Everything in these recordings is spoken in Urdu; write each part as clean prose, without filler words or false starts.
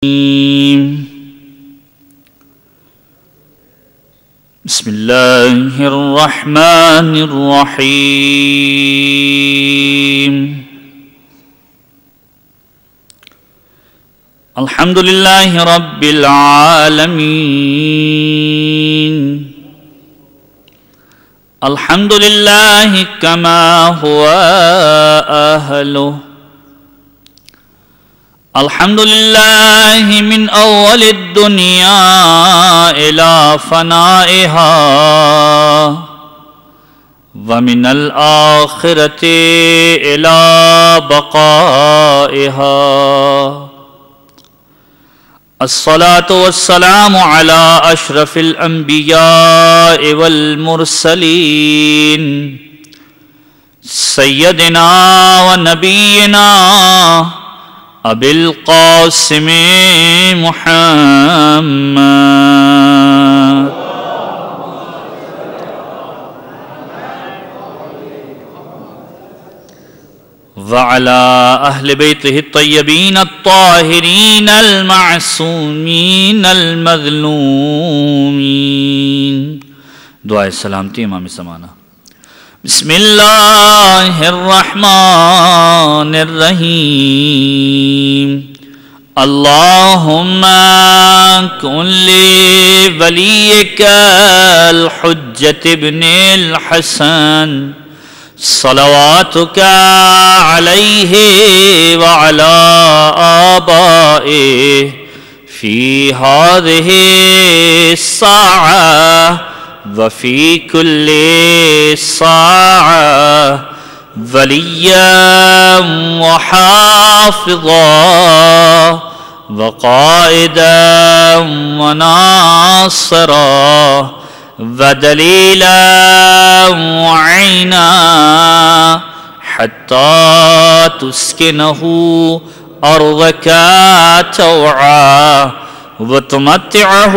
بسم الله الرحمن الرحيم. الحمد لله رب العالمين. الحمد لله كما هو أهله. الحمد لله من أول الدنيا إلى فنائها ومن الآخرة إلى بقائها. الصلاة والسلام على أشرف الأنبياء والمرسلين سيدنا ونبينا أبي القاسم محمد وعلى أهل بيته الطيبين الطاهرين المعصومين المظلومين. دعائے سلامتی امام زمانہ. بسم اللہ الرحمن الرحیم. اللہم کن لولیک الحجۃ ابن الحسن صلواتک علیہ وعلی آبائہ فی ہذہ الساعہ وفی کل ساعة وليا وحافظا وقائدا وناصرا ودليلا وعينا حتى تسكنه أرضك توعا وتمتعه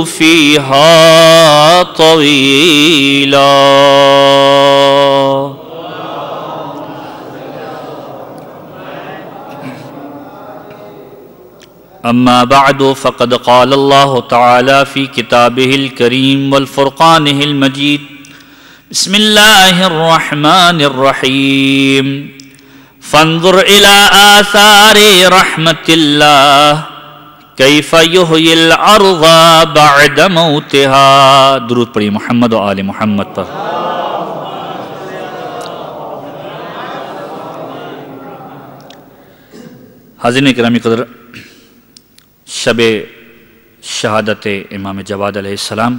فيها طويلا. أما بعد فقد قال الله تعالى في كتابه الكريم والفرقانه المجيد. بسم الله الرحمن الرحيم. فانظر إلى آثار رحمة الله کیف یحیی الارض بعد موتها. درود پڑھیے محمد و آل محمد پر. حاضرین کرام قدر، شب شہادت امام جواد علیہ السلام،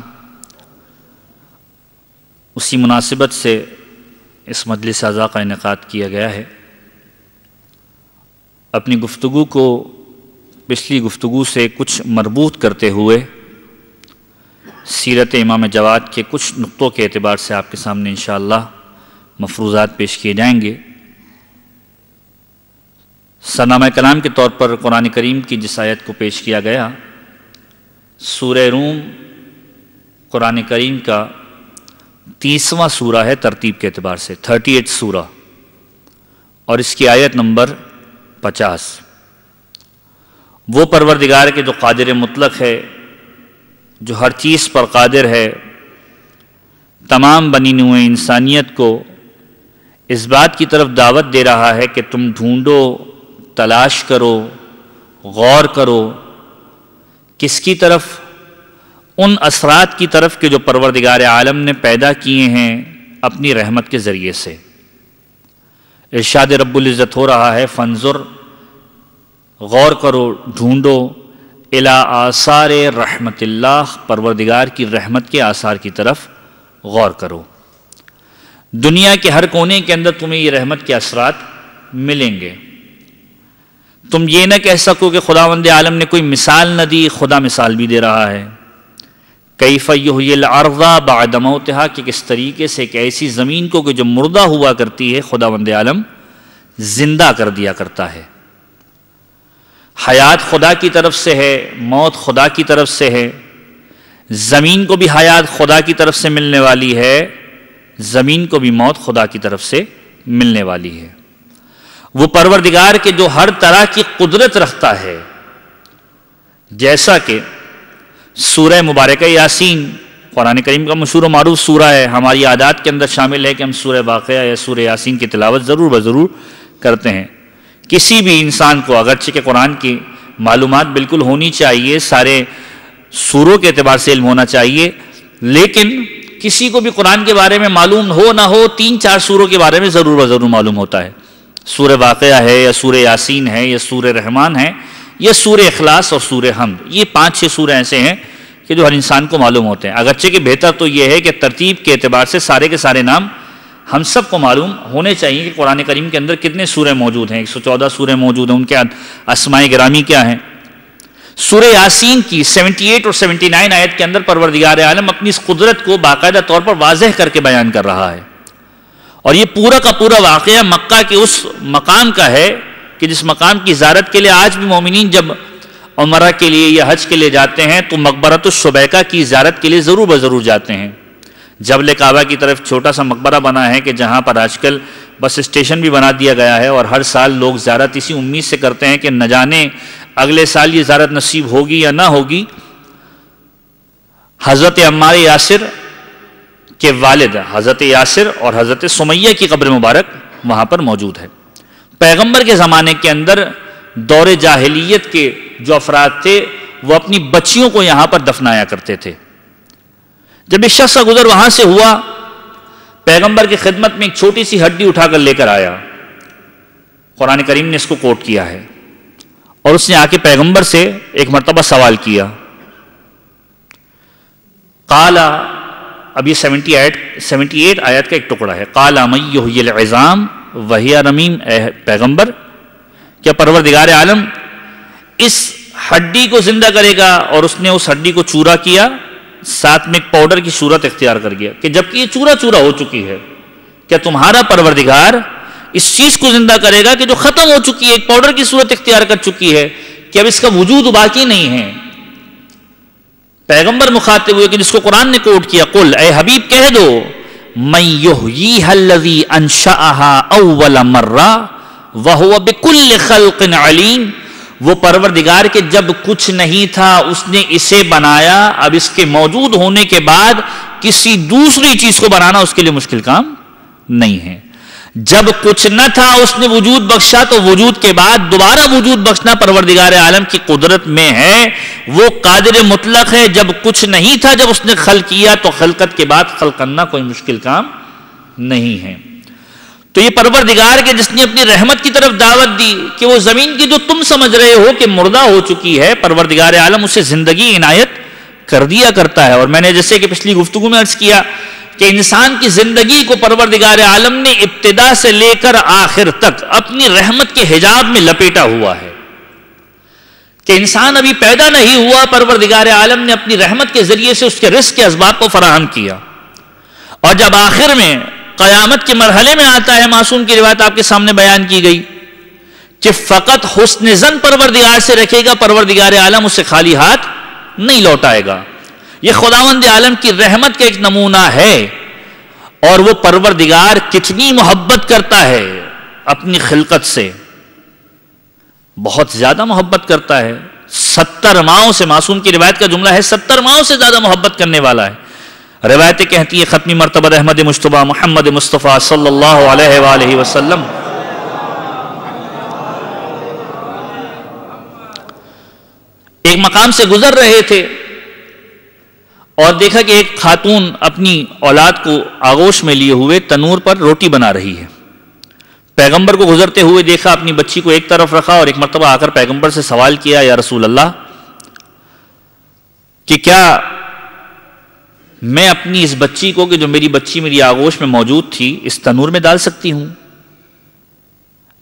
اسی مناسبت سے اس مجلس اعزا کا انعقاد کیا گیا ہے. اپنی گفتگو کو پچھلی گفتگو سے کچھ مربوط کرتے ہوئے سیرت امام جواد کے کچھ نقطوں کے اعتبار سے آپ کے سامنے انشاءاللہ مفروضات پیش کیے جائیں گے. سرنامہ کلام کے طور پر قرآن کریم کی جس آیت کو پیش کیا گیا، سورہ روم قرآن کریم کا 30واں سورہ ہے ترتیب کے اعتبار سے، 38 سورہ، اور اس کی آیت نمبر 50. وہ پروردگار کے جو قادر مطلق ہے، جو ہر چیز پر قادر ہے، تمام بنی نوع انسانیت کو اس بات کی طرف دعوت دے رہا ہے کہ تم ڈھونڈو، تلاش کرو، غور کرو. کس کی طرف؟ ان اثرات کی طرف کہ جو پروردگار عالم نے پیدا کیے ہیں اپنی رحمت کے ذریعے سے. ارشاد رب العزت ہو رہا ہے فانظر، غور کرو، ڈھونڈو، الی آثار رحمت اللہ، پروردگار کی رحمت کے آثار کی طرف غور کرو. دنیا کے ہر کونے کے اندر تمہیں یہ رحمت کے اثرات ملیں گے. تم یہ نہ کہہ سکو کہ خداوند عالم نے کوئی مثال نہ دی، خدا مثال بھی دے رہا ہے. کیف یحیی الارض بعد موتها، کہ کس طریقے سے ایک ایسی زمین کو کہ جو مردہ ہوا کرتی ہے خداوند عالم زندہ کر دیا کرتا ہے. حیات خدا کی طرف سے ہے، موت خدا کی طرف سے ہے. زمین کو بھی حیات خدا کی طرف سے ملنے والی ہے، زمین کو بھی موت خدا کی طرف سے ملنے والی ہے. وہ پروردگار کے جو ہر طرح کی قدرت رکھتا ہے، جیسا کہ سورہ مبارکہ یاسین قرآن کریم کا مشہور و معروف سورہ ہے، ہماری عادات کے اندر شامل ہے کہ ہم سورہ واقعہ یا سورہ یاسین کی تلاوت ضرور بضرور کرتے ہیں۔ کسی بھی انسان کو اگرچہ کہ قرآن کی معلومات بالکل ہونی چاہیے، سارے سوروں کے اعتبار سے علم ہونا چاہیے، لیکن کسی کو بھی قرآن کے بارے میں معلوم ہو نہ ہو 3-4 سوروں کے بارے میں ضرور بضرور معلوم ہوتا ہے۔ سورہ واقعہ ہے یا سورہ یاسین ہے یا سورہ رحمان ہے یا سورہ اخلاص اور سورہ حمد، یہ 5-6 سورہ ایسے ہیں کہ جو ہر انسان کو معلوم ہوتے ہیں۔ اگرچہ کہ بہتر تو یہ ہے کہ ترتیب کے اعتبار سے سارے کے سارے نام ہم سب کو معلوم ہونے چاہیے کہ قرآن کریم کے اندر کتنے سورہ موجود ہیں۔ 114 سورہ موجود ہیں، ان کے اسماء گرامی کیا ہیں۔ سورہ یاسین کی 78 اور 79 آیت کے اندر پروردگار عالم اپنی اس قدرت کو باقاعدہ طور پر واضح کر کے بیان کر رہا ہے، اور یہ پورا کا پورا واقعہ مکہ کے اس مقام کا ہے کہ جس مقام کی زیارت کے لیے آج بھی مومنین جب عمرہ کے لیے یا حج کے لیے جاتے ہیں تو مقبرۃ الشبیکہ کی زیارت کے لیے ضرور بضرور جاتے ہیں۔ جبل کعبہ کی طرف چھوٹا سا مقبرہ بنا ہے کہ جہاں پر آج کل بس اسٹیشن بھی بنا دیا گیا ہے، اور ہر سال لوگ زیارت اسی امید سے کرتے ہیں کہ نہ جانے اگلے سال یہ زیارت نصیب ہوگی یا نہ ہوگی۔ حضرت عمار یاسر کے والد حضرت یاسر اور حضرت سمیہ کی قبر مبارک وہاں پر موجود ہے۔ پیغمبر کے زمانے کے اندر دور جاہلیت کے جو افراد تھے وہ اپنی بچیوں کو یہاں پر دفنایا کرتے تھے۔ جب ایک شخص کا گزر وہاں سے ہوا، پیغمبر کی خدمت میں ایک چھوٹی سی ہڈی اٹھا کر لے کر آیا۔ قرآن کریم نے اس کو کوٹ کیا ہے، اور اس نے آ کے پیغمبر سے ایک مرتبہ سوال کیا۔ قالا، اب یہ 78 آیت کا ایک ٹکڑا ہے۔ قالا من یحیی العظام وہی رمیم، اے پیغمبر کیا پروردگار عالم اس ہڈی کو زندہ کرے گا؟ اور اس نے اس ہڈی کو چورا کیا، ساتھ میں ایک پاؤڈر کی صورت اختیار کر گیا کہ جبکہ یہ چورا چورا ہو چکی ہے، کیا تمہارا پروردگار اس چیز کو زندہ کرے گا کہ جو ختم ہو چکی ہے، ایک پاؤڈر کی صورت اختیار کر چکی ہے، کہ اب اس کا وجود باقی نہیں ہے؟ پیغمبر مخاطب ہوئے کہ جس کو قرآن نے کوٹ کیا، قل، اے حبیب کہہ دو، من یحییھا الذی انشأھا اول مرہ وہو بکل خلق علیم، وہ پروردگار کے جب کچھ نہیں تھا اس نے اسے بنایا، اب اس کے موجود ہونے کے بعد کسی دوسری چیز کو بنانا اس کے لیے مشکل کام نہیں ہے۔ جب کچھ نہ تھا اس نے وجود بخشا، تو وجود کے بعد دوبارہ وجود بخشنا پروردگار عالم کی قدرت میں ہے، وہ قادر مطلق ہے۔ جب کچھ نہیں تھا جب اس نے خلق کیا، تو خلقت کے بعد خلق کرنا کوئی مشکل کام نہیں ہے۔ تو یہ پروردگار کے جس نے اپنی رحمت کی طرف دعوت دی کہ وہ زمین کی جو تم سمجھ رہے ہو کہ مردہ ہو چکی ہے، پروردگار عالم اسے زندگی عنایت کر دیا کرتا ہے۔ اور میں نے جیسے کہ پچھلی گفتگو میں عرض کیا کہ انسان کی زندگی کو پروردگار عالم نے ابتدا سے لے کر آخر تک اپنی رحمت کے حجاب میں لپیٹا ہوا ہے، کہ انسان ابھی پیدا نہیں ہوا، پروردگار عالم نے اپنی رحمت کے ذریعے سے اس کے رزق کے اسباب کو فراہم کیا، اور جب آخر میں قیامت کے مرحلے میں آتا ہے، معصوم کی روایت آپ کے سامنے بیان کی گئی کہ فقط حسن ظن پروردگار سے رکھے گا، پروردگار عالم اسے خالی ہاتھ نہیں لوٹائے گا۔ یہ خداوند عالم کی رحمت کا ایک نمونہ ہے، اور وہ پروردگار کتنی محبت کرتا ہے اپنی خلقت سے، بہت زیادہ محبت کرتا ہے۔ 70 ماؤں سے، معصوم کی روایت کا جملہ ہے، 70 ماؤں سے زیادہ محبت کرنے والا ہے۔ روایتیں کہتی ہیں ختمی مرتبہ احمد مجتبیٰ محمد مصطفیٰ صلی اللہ علیہ وآلہ وسلم ایک مقام سے گزر رہے تھے، اور دیکھا کہ ایک خاتون اپنی اولاد کو آغوش میں لیے ہوئے تنور پر روٹی بنا رہی ہے۔ پیغمبر کو گزرتے ہوئے دیکھا، اپنی بچی کو ایک طرف رکھا، اور ایک مرتبہ آ کر پیغمبر سے سوال کیا، یا رسول اللہ کہ کیا میں اپنی اس بچی کو، کہ جو میری بچی میری آغوش میں موجود تھی، اس تنور میں ڈال سکتی ہوں؟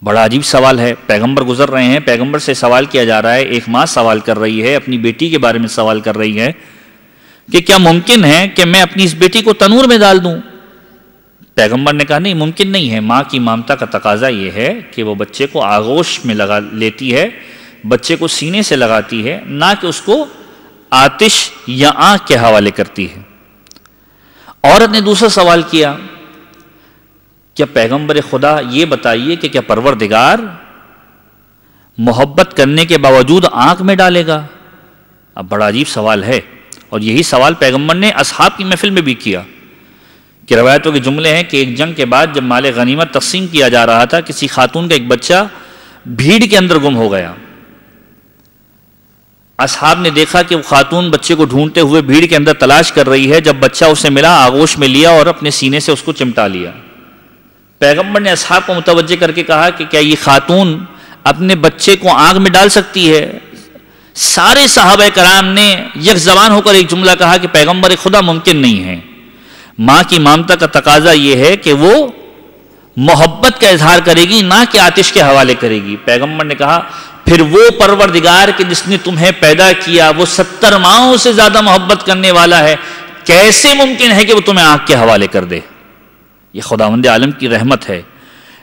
بڑا عجیب سوال ہے، پیغمبر گزر رہے ہیں، پیغمبر سے سوال کیا جا رہا ہے، ایک ماں سوال کر رہی ہے، اپنی بیٹی کے بارے میں سوال کر رہی ہے کہ کیا ممکن ہے کہ میں اپنی اس بیٹی کو تنور میں ڈال دوں؟ پیغمبر نے کہا نہیں، ممکن نہیں ہے۔ ماں کی ممتا کا تقاضا یہ ہے کہ وہ بچے کو آغوش میں لگا لیتی ہے، بچے کو سینے سے لگاتی ہے، نہ کہ اس کو آتش یا آنکھ کے حوالے کرتی ہے۔ عورت نے دوسرا سوال کیا، کیا پیغمبر خدا یہ بتائیے کہ کیا پروردگار محبت کرنے کے باوجود آنکھ میں ڈالے گا؟ اب بڑا عجیب سوال ہے، اور یہی سوال پیغمبر نے اصحاب کی محفل میں بھی کیا، کہ روایتوں کے جملے ہیں کہ ایک جنگ کے بعد جب مال غنیمت تقسیم کیا جا رہا تھا، کسی خاتون کا ایک بچہ بھیڑ کے اندر گم ہو گیا۔ اصحاب نے دیکھا کہ وہ خاتون بچے کو ڈھونڈتے ہوئے بھیڑ کے اندر تلاش کر رہی ہے، جب بچہ اسے ملا آغوش میں لیا اور اپنے سینے سے اس کو چمٹا لیا۔ پیغمبر نے اصحاب کو متوجہ کر کے کہا کہ کیا یہ خاتون اپنے بچے کو آگ میں ڈال سکتی ہے؟ سارے صحابہ کرام نے یک زبان ہو کر ایک جملہ کہا کہ پیغمبر خدا ممکن نہیں ہے۔ ماں کی ممتا کا تقاضا یہ ہے کہ وہ محبت کا اظہار کرے گی، نہ کہ آتش کے حوالے کرے گی۔ پیغمبر نے کہا پھر وہ پروردگار کہ جس نے تمہیں پیدا کیا وہ 70 ماہوں سے زیادہ محبت کرنے والا ہے، کیسے ممکن ہے کہ وہ تمہیں آگ کے حوالے کر دے؟ یہ خداوند عالم کی رحمت ہے۔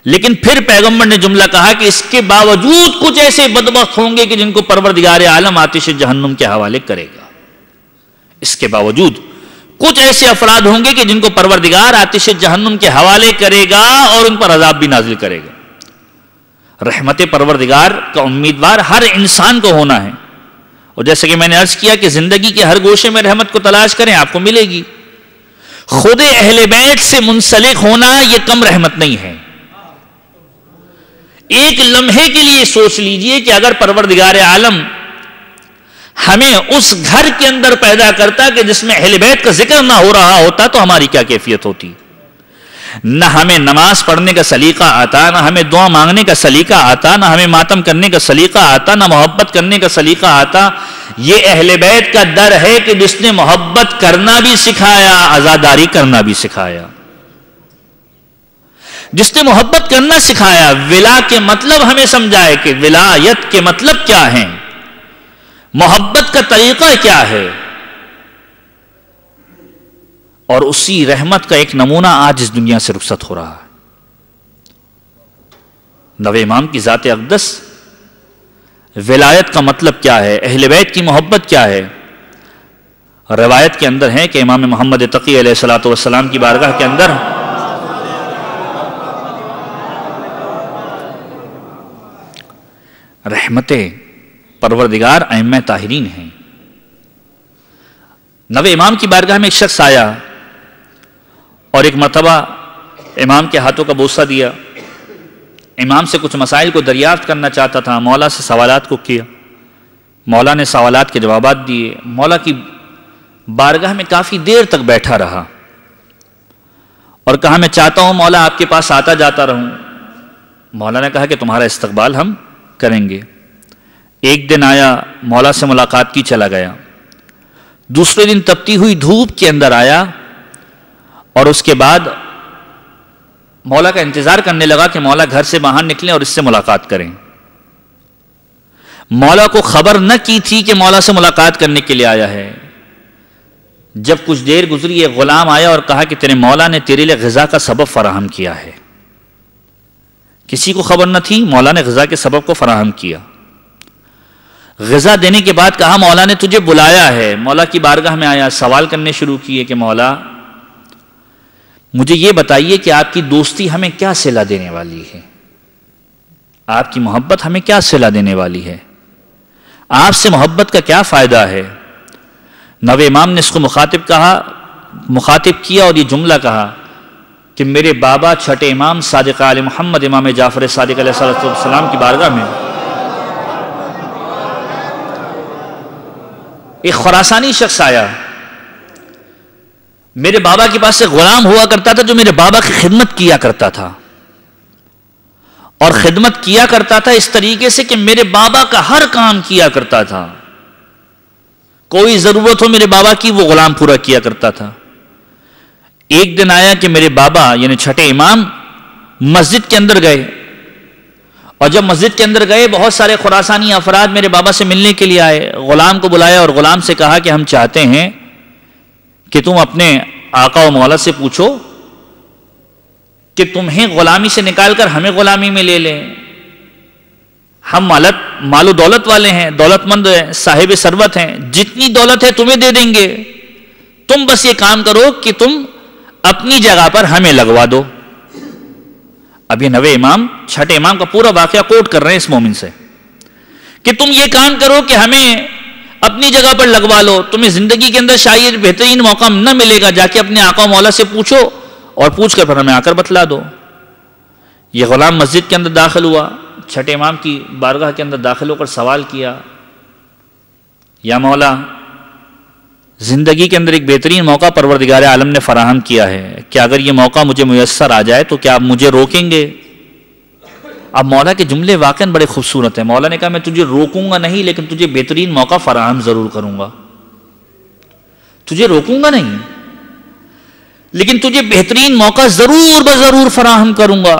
لیکن پھر پیغمبر نے جملہ کہا کہ اس کے باوجود کچھ ایسے بدبخت ہوں گے کہ جن کو پروردگار عالم آتش جہنم کے حوالے کرے گا۔ اس کے باوجود کچھ ایسے افراد ہوں گے کہ جن کو پروردگار آتش جہنم کے حوالے کرے گا اور ان پر عذاب بھی نازل کرے گا۔ رحمت پروردگار کا امیدوار ہر انسان کو ہونا ہے، اور جیسے کہ میں نے عرض کیا کہ زندگی کے ہر گوشے میں رحمت کو تلاش کریں، آپ کو ملے گی۔ خود اہل بیت سے منسلک ہونا یہ کم رحمت نہیں ہے۔ ایک لمحے کے لیے سوچ لیجئے کہ اگر پروردگار عالم ہمیں اس گھر کے اندر پیدا کرتا کہ جس میں اہل بیت کا ذکر نہ ہو رہا ہوتا تو ہماری کیا کیفیت ہوتی؟ نہ ہمیں نماز پڑھنے کا سلیقہ آتا، نہ ہمیں دعا مانگنے کا سلیقہ آتا، نہ ہمیں ماتم کرنے کا سلیقہ آتا، نہ محبت کرنے کا سلیقہ آتا۔ یہ اہل بیت کا در ہے کہ جس نے محبت کرنا بھی سکھایا، عزاداری کرنا بھی سکھایا۔ جس نے محبت کرنا سکھایا، ولا کے مطلب ہمیں سمجھائے کہ ولایت کے مطلب کیا ہیں، محبت کا طریقہ کیا ہے، اور اسی رحمت کا ایک نمونہ آج اس دنیا سے رخصت ہو رہا ہے۔ نوے امام کی ذات اقدس، ولایت کا مطلب کیا ہے، اہل بیت کی محبت کیا ہے؟ روایت کے اندر ہے کہ امام محمد تقی علیہ الصلوۃ والسلام کی بارگاہ کے اندر رحمت پروردگار ائمہ طاہرین ہیں۔ نوے امام کی بارگاہ میں ایک شخص آیا اور ایک مرتبہ امام کے ہاتھوں کا بوسہ دیا، امام سے کچھ مسائل کو دریافت کرنا چاہتا تھا، مولا سے سوالات کو کیا، مولا نے سوالات کے جوابات دیے، مولا کی بارگاہ میں کافی دیر تک بیٹھا رہا اور کہا میں چاہتا ہوں مولا آپ کے پاس آتا جاتا رہوں۔ مولا نے کہا کہ تمہارا استقبال ہم کریں گے۔ ایک دن آیا، مولا سے ملاقات کی، چلا گیا۔ دوسرے دن تپتی ہوئی دھوپ کے اندر آیا اور اس کے بعد مولا کا انتظار کرنے لگا کہ مولا گھر سے باہر نکلیں اور اس سے ملاقات کریں۔ مولا کو خبر نہ کی تھی کہ مولا سے ملاقات کرنے کے لیے آیا ہے۔ جب کچھ دیر گزری ایک غلام آیا اور کہا کہ تیرے مولا نے تیرے لیے غذا کا سبب فراہم کیا ہے۔ کسی کو خبر نہ تھی، مولا نے غذا کے سبب کو فراہم کیا۔ غذا دینے کے بعد کہا مولا نے تجھے بلایا ہے۔ مولا کی بارگاہ میں آیا، سوال کرنے شروع کیے کہ مولا مجھے یہ بتائیے کہ آپ کی دوستی ہمیں کیا صلہ دینے والی ہے، آپ کی محبت ہمیں کیا صلہ دینے والی ہے، آپ سے محبت کا کیا فائدہ ہے؟ نوے امام نے اس کو مخاطب کیا اور یہ جملہ کہا کہ میرے بابا چھٹے امام صادق آل محمد امام جعفر صادق علیہ السلام کی بارگاہ میں ایک خراسانی شخص آیا۔ میرے بابا کے پاس ایک غلام ہوا کرتا تھا جو میرے بابا کی خدمت کیا کرتا تھا، اور خدمت کیا کرتا تھا اس طریقے سے کہ میرے بابا کا ہر کام کیا کرتا تھا، کوئی ضرورت ہو میرے بابا کی وہ غلام پورا کیا کرتا تھا۔ ایک دن آیا کہ میرے بابا یعنی چھٹے امام مسجد کے اندر گئے، اور جب مسجد کے اندر گئے بہت سارے خراسانی افراد میرے بابا سے ملنے کے لیے آئے۔ غلام کو بلایا اور غلام سے کہا کہ ہم چاہتے ہیں کہ تم اپنے آقا و مولا سے پوچھو کہ تمہیں غلامی سے نکال کر ہمیں غلامی میں لے لیں، ہم مال و دولت والے ہیں، دولت مند ہیں، صاحب ثروت ہیں، جتنی دولت ہے تمہیں دے دیں گے، تم بس یہ کام کرو کہ تم اپنی جگہ پر ہمیں لگوا دو۔ اب یہ نوے امام چھٹے امام کا پورا واقعہ کوٹ کر رہے ہیں اس مومن سے کہ تم یہ کام کرو کہ ہمیں اپنی جگہ پر لگوا لو. تمہیں زندگی کے اندر شاید بہترین موقع نہ ملے گا, جا کے اپنے آقا مولا سے پوچھو اور پوچھ کر پھر ہمیں آ کر بتلا دو. یہ غلام مسجد کے اندر داخل ہوا, چھٹے امام کی بارگاہ کے اندر داخل ہو کر سوال کیا, یا مولا زندگی کے اندر ایک بہترین موقع پروردگار عالم نے فراہم کیا ہے, کہ اگر یہ موقع مجھے میسر آ جائے تو کیا آپ مجھے روکیں گے؟ اب مولا کے جملے واقعاً بڑے خوبصورت ہیں. مولا نے کہا میں تجھے روکوں گا نہیں, لیکن تجھے بہترین موقع فراہم ضرور کروں گا. تجھے روکوں گا نہیں, لیکن تجھے بہترین موقع ضرور بضرور فراہم کروں گا.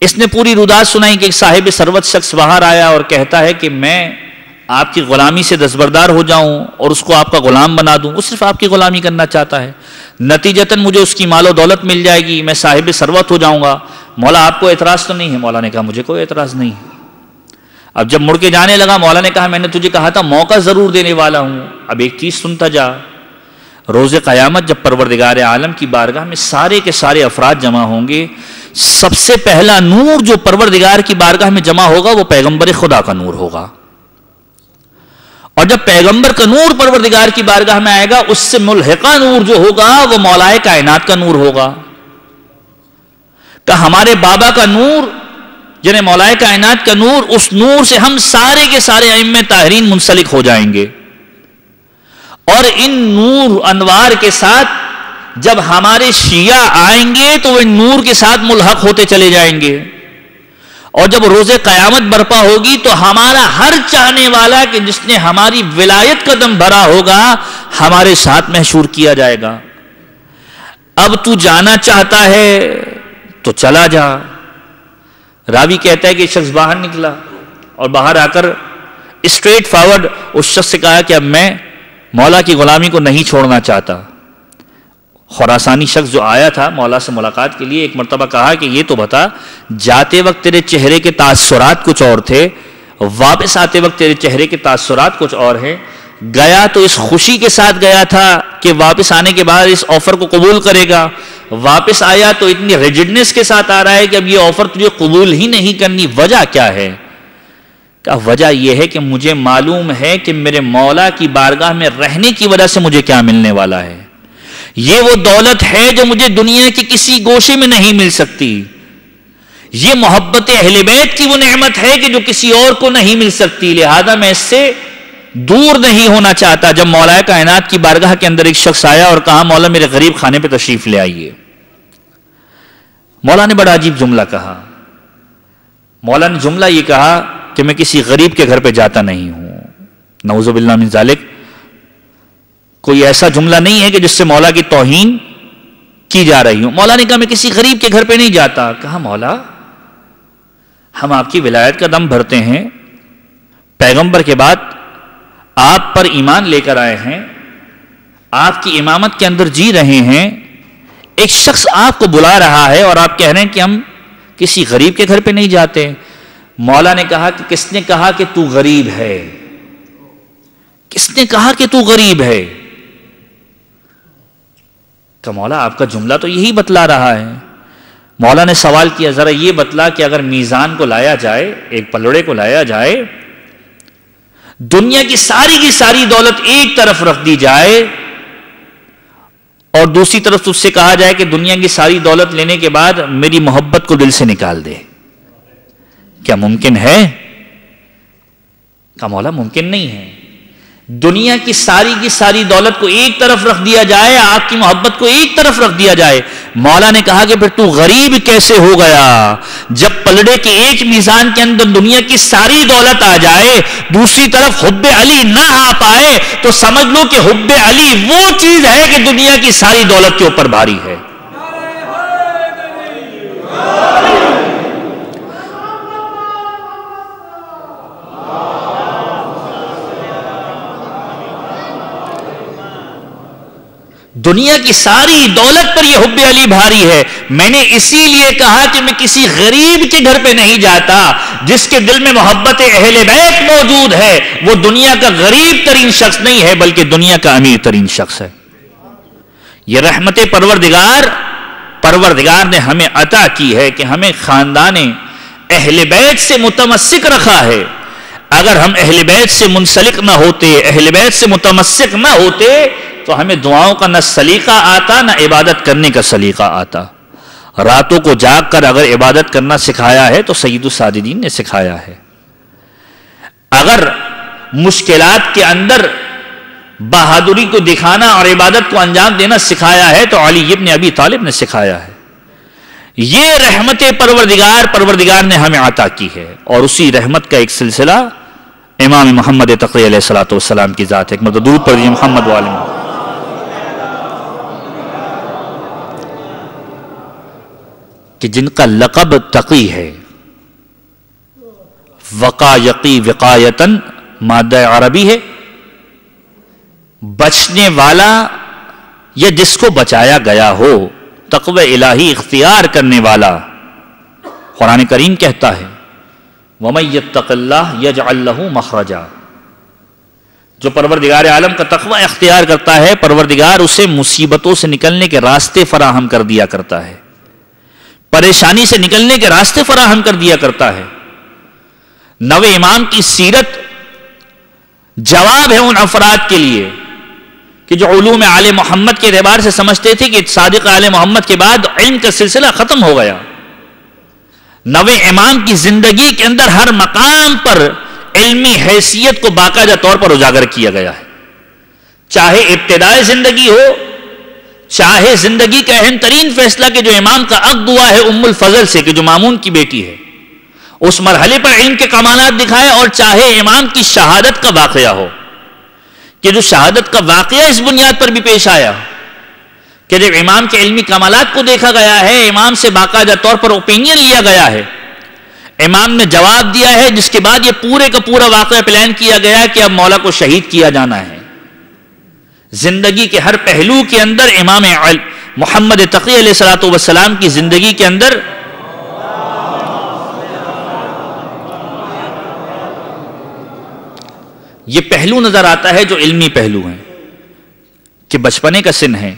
اس نے پوری رودات سنائی کہ ایک صاحب ثروت شخص باہر آیا اور کہتا ہے کہ میں آپ کی غلامی سے دستبردار ہو جاؤں اور اس کو آپ کا غلام بنا دوں. وہ صرف آپ کی غلامی کرنا چاہتا ہے, نتیجتاً مجھے اس کی مال و دولت مل جائے گی, میں صاحب ثروت ہو جاؤں گا. مولا آپ کو اعتراض تو نہیں ہے؟ مولا نے کہا مجھے کوئی اعتراض نہیں ہے. اب جب مڑ کے جانے لگا, مولا نے کہا میں نے تجھے کہا تھا موقع ضرور دینے والا ہوں, اب ایک چیز سنتا جا. روز قیامت جب پروردگار عالم کی بارگاہ میں سارے کے سارے افراد جمع ہوں گے, سب سے پہلا نور جو پروردگار کی بارگاہ میں جمع ہوگا وہ پیغمبر خدا کا نور ہوگا. اور جب پیغمبر کا نور پروردگار کی بارگاہ میں آئے گا, اس سے ملحقہ نور جو ہوگا وہ مولائے کائنات کا نور ہوگا. کہ ہمارے بابا کا نور یعنی مولائے کائنات کا نور, اس نور سے ہم سارے کے سارے ائمہ طاہرین منسلک ہو جائیں گے. اور ان نور انوار کے ساتھ جب ہمارے شیعہ آئیں گے تو وہ نور کے ساتھ ملحق ہوتے چلے جائیں گے. اور جب روز قیامت برپا ہوگی تو ہمارا ہر چاہنے والا کہ جس نے ہماری ولایت کا دم بھرا ہوگا ہمارے ساتھ محشور کیا جائے گا. اب تو جانا چاہتا ہے تو چلا جا. راوی کہتا ہے کہ شخص باہر نکلا اور باہر آ کر اسٹریٹ فارورڈ اس شخص سے کہا کہ اب میں مولا کی غلامی کو نہیں چھوڑنا چاہتا. خراسانی شخص جو آیا تھا مولا سے ملاقات کے لیے, ایک مرتبہ کہا کہ یہ تو بتا, جاتے وقت تیرے چہرے کے تاثرات کچھ اور تھے, واپس آتے وقت تیرے چہرے کے تاثرات کچھ اور ہیں. گیا تو اس خوشی کے ساتھ گیا تھا کہ واپس آنے کے بعد اس آفر کو قبول کرے گا, واپس آیا تو اتنی ریجڈنس کے ساتھ آ رہا ہے کہ اب یہ آفر تجھے قبول ہی نہیں کرنی. وجہ کیا ہے؟ کہ وجہ یہ ہے کہ مجھے معلوم ہے کہ میرے مولا کی بارگاہ میں رہنے کی وجہ سے مجھے کیا ملنے والا ہے. یہ وہ دولت ہے جو مجھے دنیا کے کسی گوشے میں نہیں مل سکتی. یہ محبت اہل بیت کی وہ نعمت ہے کہ جو کسی اور کو نہیں مل سکتی. لہذا میں اس سے دور نہیں ہونا چاہتا. جب مولا کائنات کی بارگاہ کے اندر ایک شخص آیا اور کہا مولا میرے غریب خانے پہ تشریف لے آئیے. مولا نے بڑا عجیب جملہ کہا. مولا نے جملہ یہ کہا کہ میں کسی غریب کے گھر پہ جاتا نہیں ہوں. نعوذ باللہ من ذالک. کوئی ایسا جملہ نہیں ہے کہ جس سے مولا کی توہین کی جا رہی ہوں. مولا نے کہا میں کسی غریب کے گھر پہ نہیں جاتا. کہا مولا ہم آپ کی ولایت کا دم بھرتے ہیں, پیغمبر کے بعد آپ پر ایمان لے کر آئے ہیں, آپ کی امامت کے اندر جی رہے ہیں, ایک شخص آپ کو بلا رہا ہے اور آپ کہہ رہے ہیں کہ ہم کسی غریب کے گھر پہ نہیں جاتے. مولا نے کہا کہ کس نے کہا کہ تو غریب ہے؟ کس نے کہا کہ تو غریب ہے؟ کہ مولا آپ کا جملہ تو یہی بتلا رہا ہے. مولا نے سوال کیا ذرا یہ بتلا کہ اگر میزان کو لایا جائے, ایک پلڑے کو لایا جائے, دنیا کی ساری دولت ایک طرف رکھ دی جائے اور دوسری طرف اس سے کہا جائے کہ دنیا کی ساری دولت لینے کے بعد میری محبت کو دل سے نکال دے, کیا ممکن ہے؟ کہ مولا ممکن نہیں ہے. دنیا کی ساری دولت کو ایک طرف رکھ دیا جائے, آپ کی محبت کو ایک طرف رکھ دیا جائے. مولا نے کہا کہ پھر تو غریب کیسے ہو گیا؟ جب پلڑے کے ایک میزان کے اندر دنیا کی ساری دولت آ جائے, دوسری طرف حب علی نہ آ پائے, تو سمجھ لو کہ حب علی وہ چیز ہے کہ دنیا کی ساری دولت کے اوپر بھاری ہے. دنیا کی ساری دولت پر یہ حب علی بھاری ہے. میں نے اسی لیے کہا کہ میں کسی غریب کے گھر پہ نہیں جاتا. جس کے دل میں محبت اہل بیت موجود ہے وہ دنیا کا غریب ترین شخص نہیں ہے بلکہ دنیا کا امیر ترین شخص ہے. یہ رحمت پروردگار نے ہمیں عطا کی ہے کہ ہمیں خاندان اہل بیت سے متمسک رکھا ہے. اگر ہم اہل بیت سے منسلک نہ ہوتے، اہل بیت سے متمسک نہ ہوتے تو ہمیں دعاؤں کا نہ سلیقہ آتا نہ عبادت کرنے کا سلیقہ آتا۔ راتوں کو جاگ کر اگر عبادت کرنا سکھایا ہے تو سید الساجدین نے سکھایا ہے۔ اگر مشکلات کے اندر بہادری کو دکھانا اور عبادت کو انجام دینا سکھایا ہے تو علی ابن ابی طالب نے سکھایا ہے۔ یہ رحمت پروردگار نے ہمیں عطا کی ہے، اور اسی رحمت کا ایک سلسلہ امام محمد تقی علیہ الصلوۃ والسلام کی ذات ہے۔ درود پڑھیے محمد والے محمد۔ کہ جن کا لقب تقی ہے، وقا یقی وقایتن مادہ عربی ہے، بچنے والا یا جس کو بچایا گیا ہو، تقوی الہی اختیار کرنے والا۔ قرآن کریم کہتا ہے وَمَن يَتَّقِ اللَّهَ يَجْعَل لَّهُ مَخْرَجًا، جو پروردگار عالم کا تقوی اختیار کرتا ہے، پروردگار اسے مصیبتوں سے نکلنے کے راستے فراہم کر دیا کرتا ہے، پریشانی سے نکلنے کے راستے فراہم کر دیا کرتا ہے۔ نوے امام کی سیرت جواب ہے ان افراد کے لیے کہ جو علوم آل محمد کے اعتبار سے سمجھتے تھے کہ صادق آل محمد کے بعد علم کا سلسلہ ختم ہو گیا۔ نوے امام کی زندگی کے اندر ہر مقام پر علمی حیثیت کو باقاعدہ طور پر اجاگر کیا گیا ہے، چاہے ابتدائی زندگی ہو، چاہے زندگی کا اہم ترین فیصلہ کہ جو امام کا عقد ہوا ہے ام الفضل سے کہ جو مامون کی بیٹی ہے، اس مرحلے پر علم کے کمالات دکھائے، اور چاہے امام کی شہادت کا واقعہ ہو کہ جو شہادت کا واقعہ اس بنیاد پر بھی پیش آیا کہ جب امام کے علمی کمالات کو دیکھا گیا ہے، امام سے باقاعدہ طور پر اوپینین لیا گیا ہے، امام نے جواب دیا ہے، جس کے بعد یہ پورے کا پورا واقعہ پلان کیا گیا کہ اب مولا کو شہید کیا جانا ہے۔ زندگی کے ہر پہلو کے اندر امام محمد تقی علیہ الصلوۃ والسلام کی زندگی کے اندر یہ پہلو نظر آتا ہے جو علمی پہلو ہیں کہ بچپنے کا سن ہے۔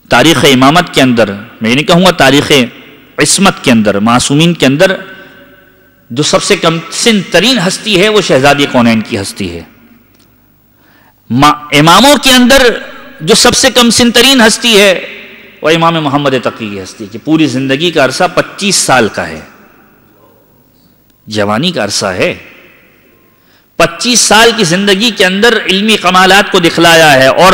تاریخ امامت کے اندر، میں نہیں کہوں گا تاریخ عصمت کے اندر، معصومین کے اندر جو سب سے کم سن ترین ہستی ہے وہ شہزادی کونین کی ہستی ہے۔ اماموں کے اندر جو سب سے کم سن ترین ہستی ہے وہ امام محمد تقی کی ہستی ہے کہ پوری زندگی کا عرصہ 25 سال کا ہے، جوانی کا عرصہ ہے۔ 25 سال کی زندگی کے اندر علمی کمالات کو دکھلایا ہے، اور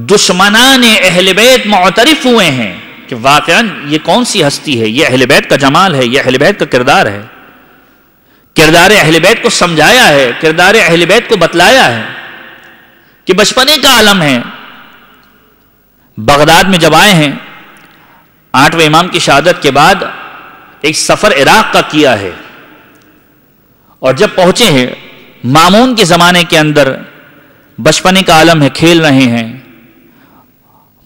دشمنان اہل بیت معترف ہوئے ہیں کہ واقعاً یہ کون سی ہستی ہے، یہ اہل بیت کا جمال ہے، یہ اہل بیت کا کردار ہے۔ کردار اہل بیت کو سمجھایا ہے، کردار اہل بیت کو بتلایا ہے کہ بچپنے کا عالم ہے۔ بغداد میں جب آئے ہیں 8ویں امام کی شہادت کے بعد، ایک سفر عراق کا کیا ہے، اور جب پہنچے ہیں مامون کے زمانے کے اندر، بچپنے کا عالم ہے، کھیل رہے ہیں۔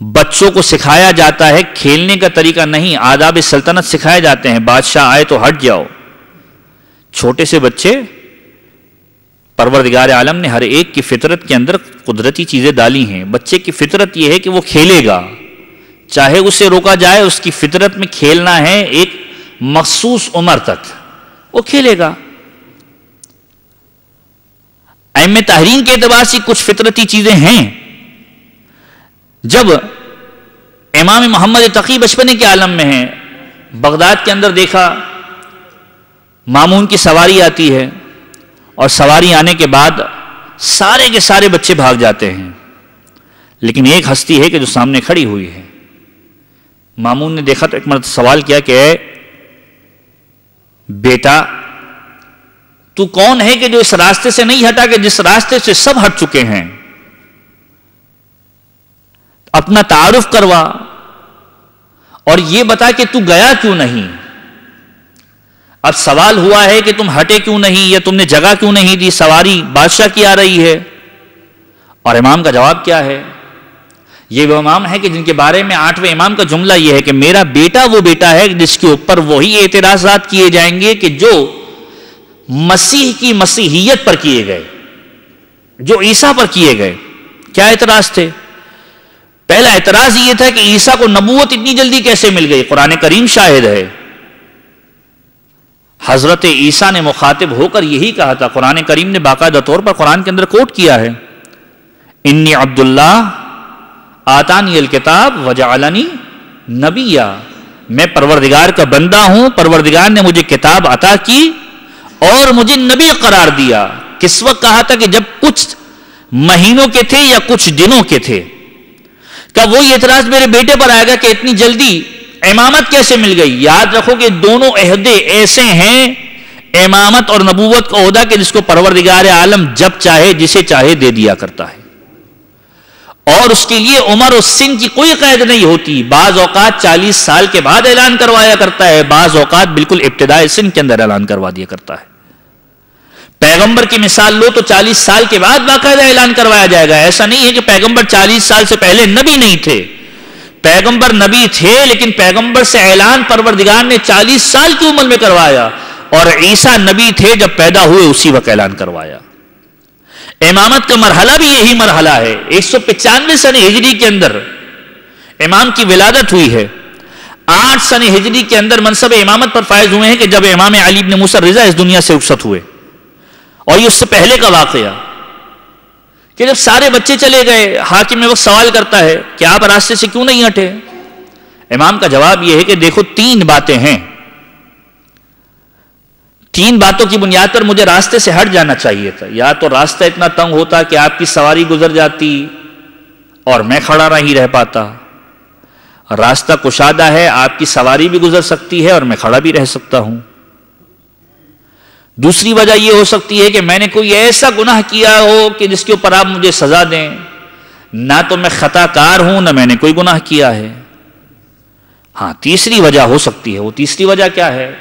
بچوں کو سکھایا جاتا ہے کھیلنے کا طریقہ نہیں، آداب سلطنت سکھائے جاتے ہیں، بادشاہ آئے تو ہٹ جاؤ۔ چھوٹے سے بچے، پروردگار عالم نے ہر ایک کی فطرت کے اندر قدرتی چیزیں ڈالی ہیں۔ بچے کی فطرت یہ ہے کہ وہ کھیلے گا، چاہے اسے روکا جائے، اس کی فطرت میں کھیلنا ہے، ایک مخصوص عمر تک وہ کھیلے گا۔ ائمہ تحرین کے اعتبار سے کچھ فطرتی چیزیں ہیں۔ جب امام محمد تقی بچپنے کے عالم میں ہیں، بغداد کے اندر دیکھا مامون کی سواری آتی ہے، اور سواری آنے کے بعد سارے کے سارے بچے بھاگ جاتے ہیں، لیکن ایک ہستی ہے کہ جو سامنے کھڑی ہوئی ہے۔ مامون نے دیکھا تو ایک مرتبہ سوال کیا کہ اے بیٹا، تو کون ہے کہ جو اس راستے سے نہیں ہٹا کہ جس راستے سے سب ہٹ چکے ہیں؟ اپنا تعارف کروا اور یہ بتا کہ تو گیا کیوں نہیں؟ اب سوال ہوا ہے کہ تم ہٹے کیوں نہیں، یا تم نے جگہ کیوں نہیں دی، سواری بادشاہ کی آ رہی ہے۔ اور امام کا جواب کیا ہے؟ یہ وہ امام ہے کہ جن کے بارے میں 8ویں امام کا جملہ یہ ہے کہ میرا بیٹا وہ بیٹا ہے جس کے اوپر وہی اعتراضات کیے جائیں گے کہ جو مسیح کی مسیحیت پر کیے گئے، جو عیسیٰ پر کیے گئے۔ کیا اعتراض تھے؟ پہلا اعتراض یہ تھا کہ عیسیٰ کو نبوت اتنی جلدی کیسے مل گئی؟ قرآن کریم شاہد ہے۔ حضرت عیسیٰ نے مخاطب ہو کر یہی کہا تھا. قرآن کریم نے باقاعدہ طور پر قرآن کے اندر کوٹ کیا ہے, انی عبداللہ آتانی الکتاب وجعلنی نبیّا, میں پروردگار کا بندہ ہوں, پروردگار نے مجھے کتاب عطا کی اور مجھے نبی قرار دیا. کس وقت کہا تھا؟ کہ جب کچھ مہینوں کے تھے یا کچھ دنوں کے تھے. کہ وہی اعتراض میرے بیٹے پر آئے گا کہ اتنی جلدی امامت کیسے مل گئی. یاد رکھو کہ دونوں عہدے ایسے ہیں, امامت اور نبوت کا عہدہ, کہ جس کو پروردگار عالم جب چاہے جسے چاہے دے دیا کرتا ہے, اور اس کے لیے عمر اور سن کی کوئی قید نہیں ہوتی. بعض اوقات 40 سال کے بعد اعلان کروایا کرتا ہے, بعض اوقات بالکل ابتدائی سن کے اندر اعلان کروا دیا کرتا ہے. پیغمبر کی مثال لو تو 40 سال کے بعد باقاعدہ اعلان کروایا جائے گا. ایسا نہیں ہے کہ پیغمبر 40 سال سے پہلے نبی نہیں تھے, پیغمبر نبی تھے, لیکن پیغمبر سے اعلان پروردگار نے 40 سال کی عمر میں کروایا, اور عیسیٰ نبی تھے جب پیدا ہوئے اسی وقت اعلان کروایا. امامت کا مرحلہ بھی یہی مرحلہ ہے. 195 سن ہجری کے اندر امام کی ولادت ہوئی ہے. 8 سن ہجری کے اندر منصب امامت پر فائز ہوئے ہیں کہ جب امام علی ابن موسیٰ الرضا اس دنیا سے رخصت ہوئے. اور یہ اس سے پہلے کا واقعہ کہ جب سارے بچے چلے گئے, حاکم وقت سوال کرتا ہے کہ آپ راستے سے کیوں نہیں ہٹے. امام کا جواب یہ ہے کہ دیکھو 3 باتیں ہیں, 3 باتوں کی بنیاد پر مجھے راستے سے ہٹ جانا چاہیے تھا. یا تو راستہ اتنا تنگ ہوتا کہ آپ کی سواری گزر جاتی اور میں کھڑا نہیں رہ پاتا, راستہ کشادہ ہے, آپ کی سواری بھی گزر سکتی ہے اور میں کھڑا بھی رہ سکتا ہوں. دوسری وجہ یہ ہو سکتی ہے کہ میں نے کوئی ایسا گناہ کیا ہو کہ جس کے اوپر آپ مجھے سزا دیں. نہ تو میں خطا کار ہوں, نہ میں نے کوئی گناہ کیا ہے. ہاں, تیسری وجہ ہو سکتی ہے. وہ تیسری وجہ کیا ہے؟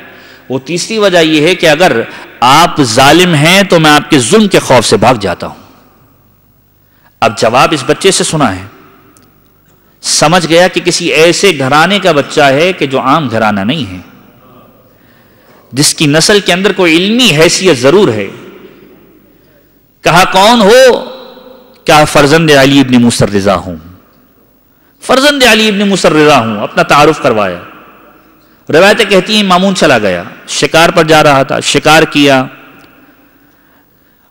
وہ تیسری وجہ یہ ہے کہ اگر آپ ظالم ہیں تو میں آپ کے ظلم کے خوف سے بھاگ جاتا ہوں. اب جواب اس بچے سے سنا ہے, سمجھ گیا کہ کسی ایسے گھرانے کا بچہ ہے کہ جو عام گھرانہ نہیں ہے, جس کی نسل کے اندر کوئی علمی حیثیت ضرور ہے. کہا کون ہو؟ کہا فرزند علی ابن موسیٰ الرضا ہوں, فرزند علی ابن موسیٰ الرضا ہوں. اپنا تعارف کروایا. روایتیں کہتی ہیں مامون چلا گیا, شکار پر جا رہا تھا, شکار کیا,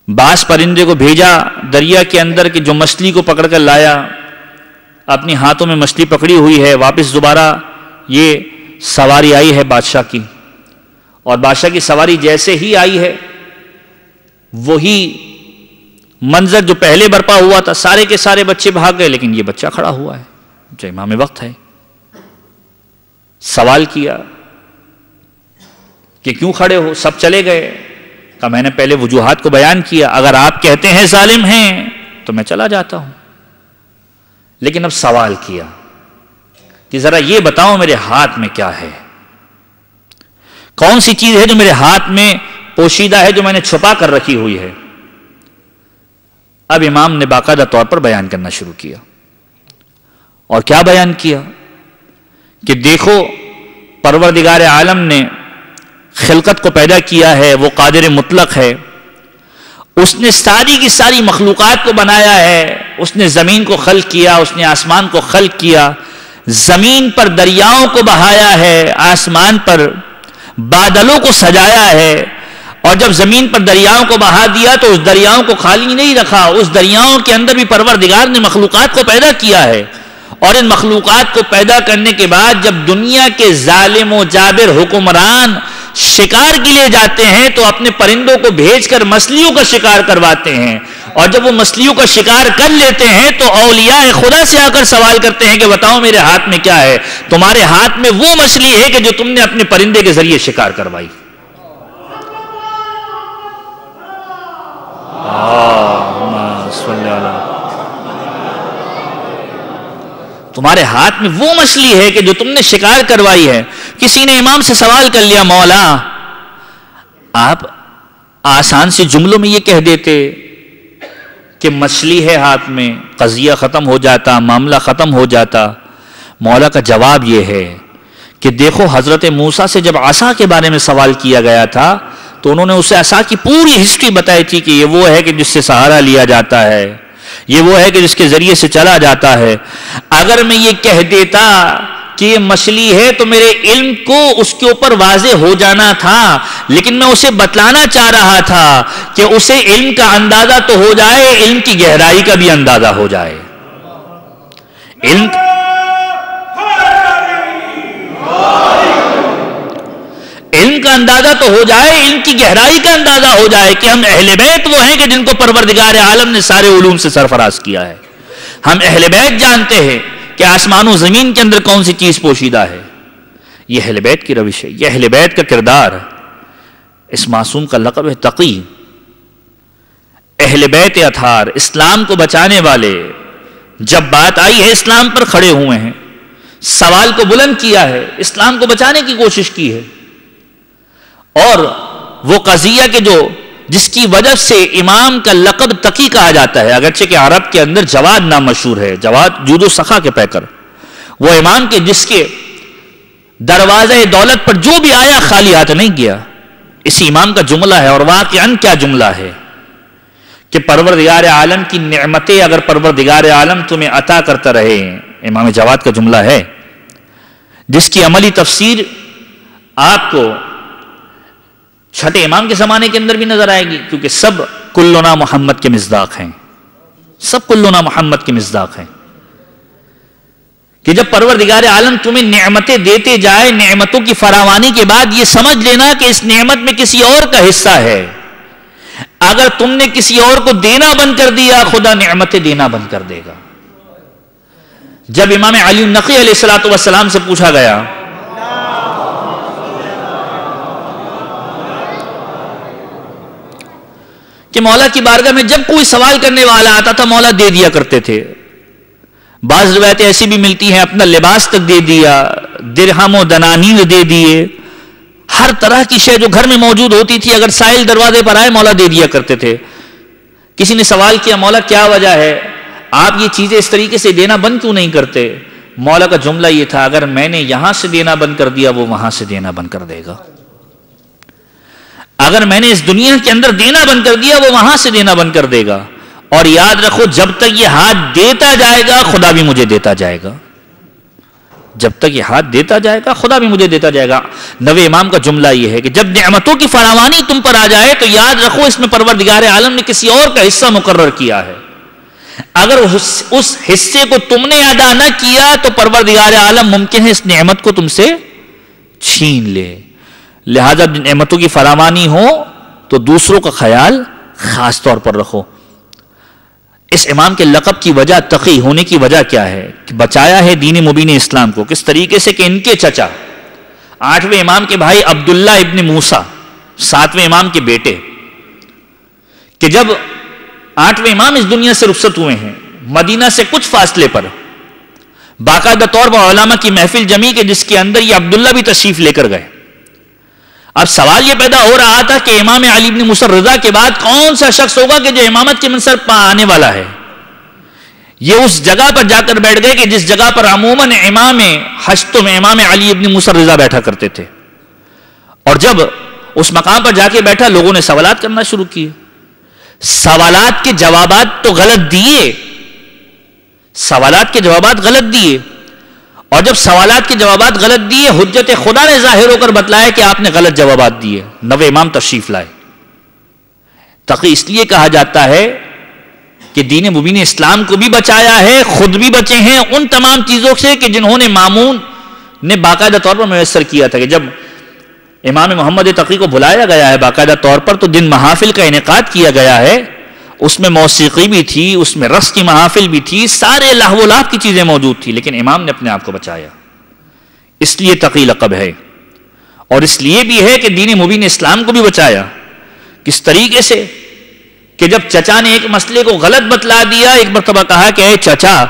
باز پرندے کو بھیجا دریا کے اندر کہ جو مچھلی کو پکڑ کر لایا, اپنی ہاتھوں میں مچھلی پکڑی ہوئی ہے. واپس دوبارہ یہ سواری آئی ہے بادشاہ کی, اور بادشاہ کی سواری جیسے ہی آئی ہے وہی منظر جو پہلے برپا ہوا تھا. سارے کے سارے بچے بھاگ گئے, لیکن یہ بچہ کھڑا ہوا ہے جو امام وقت ہے. سوال کیا کہ کیوں کھڑے ہو؟ سب چلے گئے. کہا میں نے پہلے وجوہات کو بیان کیا, اگر آپ کہتے ہیں ظالم ہیں تو میں چلا جاتا ہوں. لیکن اب سوال کیا کہ ذرا یہ بتاؤ میرے ہاتھ میں کیا ہے, کون سی چیز ہے جو میرے ہاتھ میں پوشیدہ ہے, جو میں نے چھپا کر رکھی ہوئی ہے. اب امام نے باقاعدہ طور پر بیان کرنا شروع کیا. اور کیا بیان کیا کہ دیکھو پروردگار عالم نے خلقت کو پیدا کیا ہے, وہ قادر مطلق ہے, اس نے ساری کی ساری مخلوقات کو بنایا ہے. اس نے زمین کو خلق کیا, اس نے آسمان کو خلق کیا, زمین پر دریاؤں کو بہایا ہے, آسمان پر بادلوں کو سجایا ہے. اور جب زمین پر دریاؤں کو بہا دیا تو اس دریاؤں کو خالی نہیں رکھا, اس دریاؤں کے اندر بھی پروردگار نے مخلوقات کو پیدا کیا ہے. اور ان مخلوقات کو پیدا کرنے کے بعد جب دنیا کے ظالم و جابر حکمران شکار کے لیے جاتے ہیں تو اپنے پرندوں کو بھیج کر مچھلیوں کا شکار کرواتے ہیں, اور جب وہ مچھلیوں کا شکار کر لیتے ہیں تو اولیاء خدا سے آ کر سوال کرتے ہیں کہ بتاؤ میرے ہاتھ میں کیا ہے؟ تمہارے ہاتھ میں وہ مچھلی ہے کہ جو تم نے اپنے پرندے کے ذریعے شکار کروائی. تمہارے ہاتھ میں وہ مچھلی ہے کہ جو تم نے شکار کروائی ہے. کسی نے امام سے سوال کر لیا, مولا آپ آسان سے جملوں میں یہ کہہ دیتے کہ مچھلی ہے ہاتھ میں, قضیہ ختم ہو جاتا, معاملہ ختم ہو جاتا. مولا کا جواب یہ ہے کہ دیکھو حضرت موسیٰ سے جب عصا کے بارے میں سوال کیا گیا تھا تو انہوں نے اسے عصا کی پوری ہسٹری بتائی تھی کہ یہ وہ ہے کہ جس سے سہارا لیا جاتا ہے, یہ وہ ہے کہ جس کے ذریعے سے چلا جاتا ہے. اگر میں یہ کہہ دیتا کہ یہ مچھلی ہے تو میرے علم کو اس کے اوپر واضح ہو جانا تھا، لیکن میں اسے بتلانا چاہ رہا تھا کہ اسے علم کا اندازہ تو ہو جائے، علم کی گہرائی کا بھی اندازہ ہو جائے۔ علم کا اندازہ تو ہو جائے، علم کی گہرائی کا اندازہ ہو جائے کہ ہم اہل بیت وہ ہیں کہ جن کو پروردگار عالم نے سارے علوم سے سرفراز کیا ہے۔ ہم اہل بیت جانتے ہیں کہ آسمان و زمین کے اندر کون سی چیز پوشیدہ ہے۔ یہ اہل بیت کی روش ہے، یہ اہل بیت کا کردار ہے۔ اس معصوم کا لقب ہے تقی۔ اہل بیت اطہار، اسلام کو بچانے والے، جب بات آئی ہے اسلام پر کھڑے ہوئے ہیں، سوال کو بلند کیا ہے، اسلام کو بچانے کی کوشش کی ہے۔ اور وہ قضیہ کہ جس کی وجہ سے امام کا لقب تقی کہا جاتا ہے، اگرچہ کہ عرب کے اندر جواد نام مشہور ہے، جواد جود و سخا کے پیکر، وہ امام کے جس کے دروازہ دولت پر جو بھی آیا خالی ہاتھ نہیں گیا۔ اسی امام کا جملہ ہے، اور واقعاً کیا جملہ ہے کہ پروردگار عالم کی نعمتیں اگر پروردگار عالم تمہیں عطا کرتا رہے، امام جواد کا جملہ ہے، جس کی عملی تفسیر آپ کو چھٹے امام کے زمانے کے اندر بھی نظر آئے گی، کیونکہ سب کلنا محمد کے مصداق ہیں، سب کلنا محمد کے مصداق ہیں، کہ جب پروردگار عالم تمہیں نعمتیں دیتے جائے، نعمتوں کی فراوانی کے بعد یہ سمجھ لینا کہ اس نعمت میں کسی اور کا حصہ ہے۔ اگر تم نے کسی اور کو دینا بند کر دیا، خدا نعمتیں دینا بند کر دے گا۔ جب امام علی النقی علیہ السلام سے پوچھا گیا کہ مولا کی بارگاہ میں جب کوئی سوال کرنے والا آتا تھا مولا دے دیا کرتے تھے، بعض روایتیں ایسی بھی ملتی ہیں اپنا لباس تک دے دیا، درہم و دنانیر دے دیے، ہر طرح کی شے جو گھر میں موجود ہوتی تھی اگر سائل دروازے پر آئے مولا دے دیا کرتے تھے۔ کسی نے سوال کیا مولا کیا وجہ ہے، آپ یہ چیزیں اس طریقے سے دینا بند کیوں نہیں کرتے؟ مولا کا جملہ یہ تھا، اگر میں نے یہاں سے دینا بند کر دیا وہ وہاں سے دینا بند کر دے گا، اگر میں نے اس دنیا کے اندر دینا بند کر دیا وہ وہاں سے دینا بند کر دے گا۔ اور یاد رکھو جب تک یہ ہاتھ دیتا جائے گا خدا بھی مجھے دیتا جائے گا، جب تک یہ ہاتھ دیتا جائے گا خدا بھی مجھے دیتا جائے گا۔ نوے امام کا جملہ یہ ہے کہ جب نعمتوں کی فراوانی تم پر آ جائے تو یاد رکھو اس میں پروردگار عالم نے کسی اور کا حصہ مقرر کیا ہے، اگر اس حصے کو تم نے ادا نہ کیا تو پروردگار عالم ممکن ہے اس نعمت کو تم سے چھین لے۔ لہذا نعمتوں کی فراوانی ہو تو دوسروں کا خیال خاص طور پر رکھو۔ اس امام کے لقب کی وجہ، تقی ہونے کی وجہ کیا ہے کہ بچایا ہے دین مبین اسلام کو۔ کس طریقے سے کہ ان کے چچا 8ویں امام کے بھائی عبداللہ ابن موسیٰ 7ویں امام کے بیٹے، کہ جب 8ویں امام اس دنیا سے رخصت ہوئے ہیں، مدینہ سے کچھ فاصلے پر باقاعدہ طور پر علماء کی محفل جمی کہ جس کے اندر یہ عبداللہ بھی تشریف لے کر گئے۔ اب سوال یہ پیدا ہو رہا تھا کہ امام علی بن موسیٰ رضا کے بعد کون سا شخص ہوگا کہ جو امامت کے منصب پر آنے والا ہے۔ یہ اس جگہ پر جا کر بیٹھ گئے کہ جس جگہ پر عموماً امام حشتوں میں امام علی بن موسیٰ رضا بیٹھا کرتے تھے، اور جب اس مقام پر جا کے بیٹھا لوگوں نے سوالات کرنا شروع کیے، سوالات کے جوابات تو غلط دیے، سوالات کے جوابات غلط دیے، اور جب سوالات کے جوابات غلط دیے حجت خدا نے ظاہر ہو کر بتلایا کہ آپ نے غلط جوابات دیے۔ نوے امام تشریف لائے۔ تقی اس لیے کہا جاتا ہے کہ دین مبین اسلام کو بھی بچایا ہے، خود بھی بچے ہیں ان تمام چیزوں سے کہ جنہوں نے مامون نے باقاعدہ طور پر میسر کیا تھا۔ کہ جب امام محمد تقی کو بلایا گیا ہے باقاعدہ طور پر تو دن محافل کا انعقاد کیا گیا ہے، اس میں موسیقی بھی تھی، اس میں رقص کی محافل بھی تھی، سارے لہو و لعب کی چیزیں موجود تھی، لیکن امام نے اپنے آپ کو بچایا۔ اس لیے تقی لقب ہے، اور اس لیے بھی ہے کہ دین مبین اسلام کو بھی بچایا۔ کس طریقے سے کہ جب چچا نے ایک مسئلے کو غلط بتلا دیا، ایک مرتبہ کہا کہ اے چچا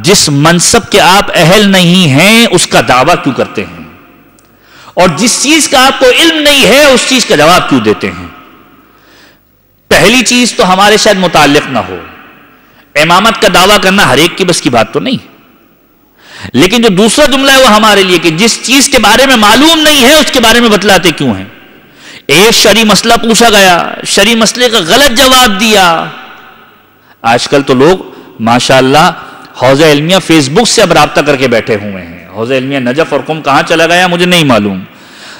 جس منصب کے آپ اہل نہیں ہیں اس کا دعویٰ کیوں کرتے ہیں، اور جس چیز کا آپ کو علم نہیں ہے اس چیز کا جواب کیوں دیتے ہیں؟ پہلی چیز تو ہمارے شاید متعلق نہ ہو، امامت کا دعویٰ کرنا ہر ایک کی بس کی بات تو نہیں، لیکن جو دوسرا جملہ ہے وہ ہمارے لیے کہ جس چیز کے بارے میں معلوم نہیں ہے اس کے بارے میں بتلاتے کیوں ہیں؟ ایک شرعی مسئلہ پوچھا گیا، شرعی مسئلے کا غلط جواب دیا۔ آج کل تو لوگ ماشاءاللہ حوزہ علمیہ فیس بک سے اب رابطہ کر کے بیٹھے ہوئے ہیں، حوض علمیہ نجف اور قم کہاں چلا گیا مجھے نہیں معلوم،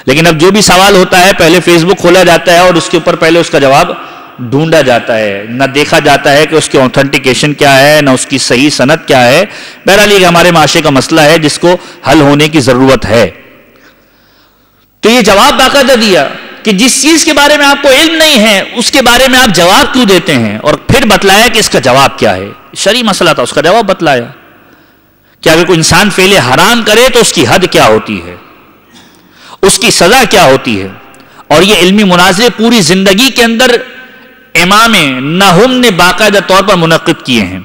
لیکن اب جو بھی سوال ہوتا ہے پہلے فیس بک کھولا جاتا ہے اور اس کے اوپر پہلے اس کا جواب ڈھونڈا جاتا ہے، نہ دیکھا جاتا ہے کہ اس کی اوتھینٹیکیشن کیا ہے، نہ اس کی صحیح سند کیا ہے۔ بہرحال یہ ہمارے معاشرے کا مسئلہ ہے جس کو حل ہونے کی ضرورت ہے۔ تو یہ جواب باقاعدہ دیا کہ جس چیز کے بارے میں آپ کو علم نہیں ہے اس کے بارے میں آپ جواب کیوں دیتے ہیں، اور پھر بتلایا کہ اس کا جواب کیا ہے۔ شرعی مسئلہ تھا، اس کا جواب بتلایا کہ اگر کوئی انسان فعل حرام کرے تو اس کی حد کیا ہوتی ہے، اس کی سزا کیا ہوتی ہے۔ اور یہ علمی مناظرے پوری زندگی کے اندر امام نہم نے باقاعدہ طور پر منعقد کیے ہیں،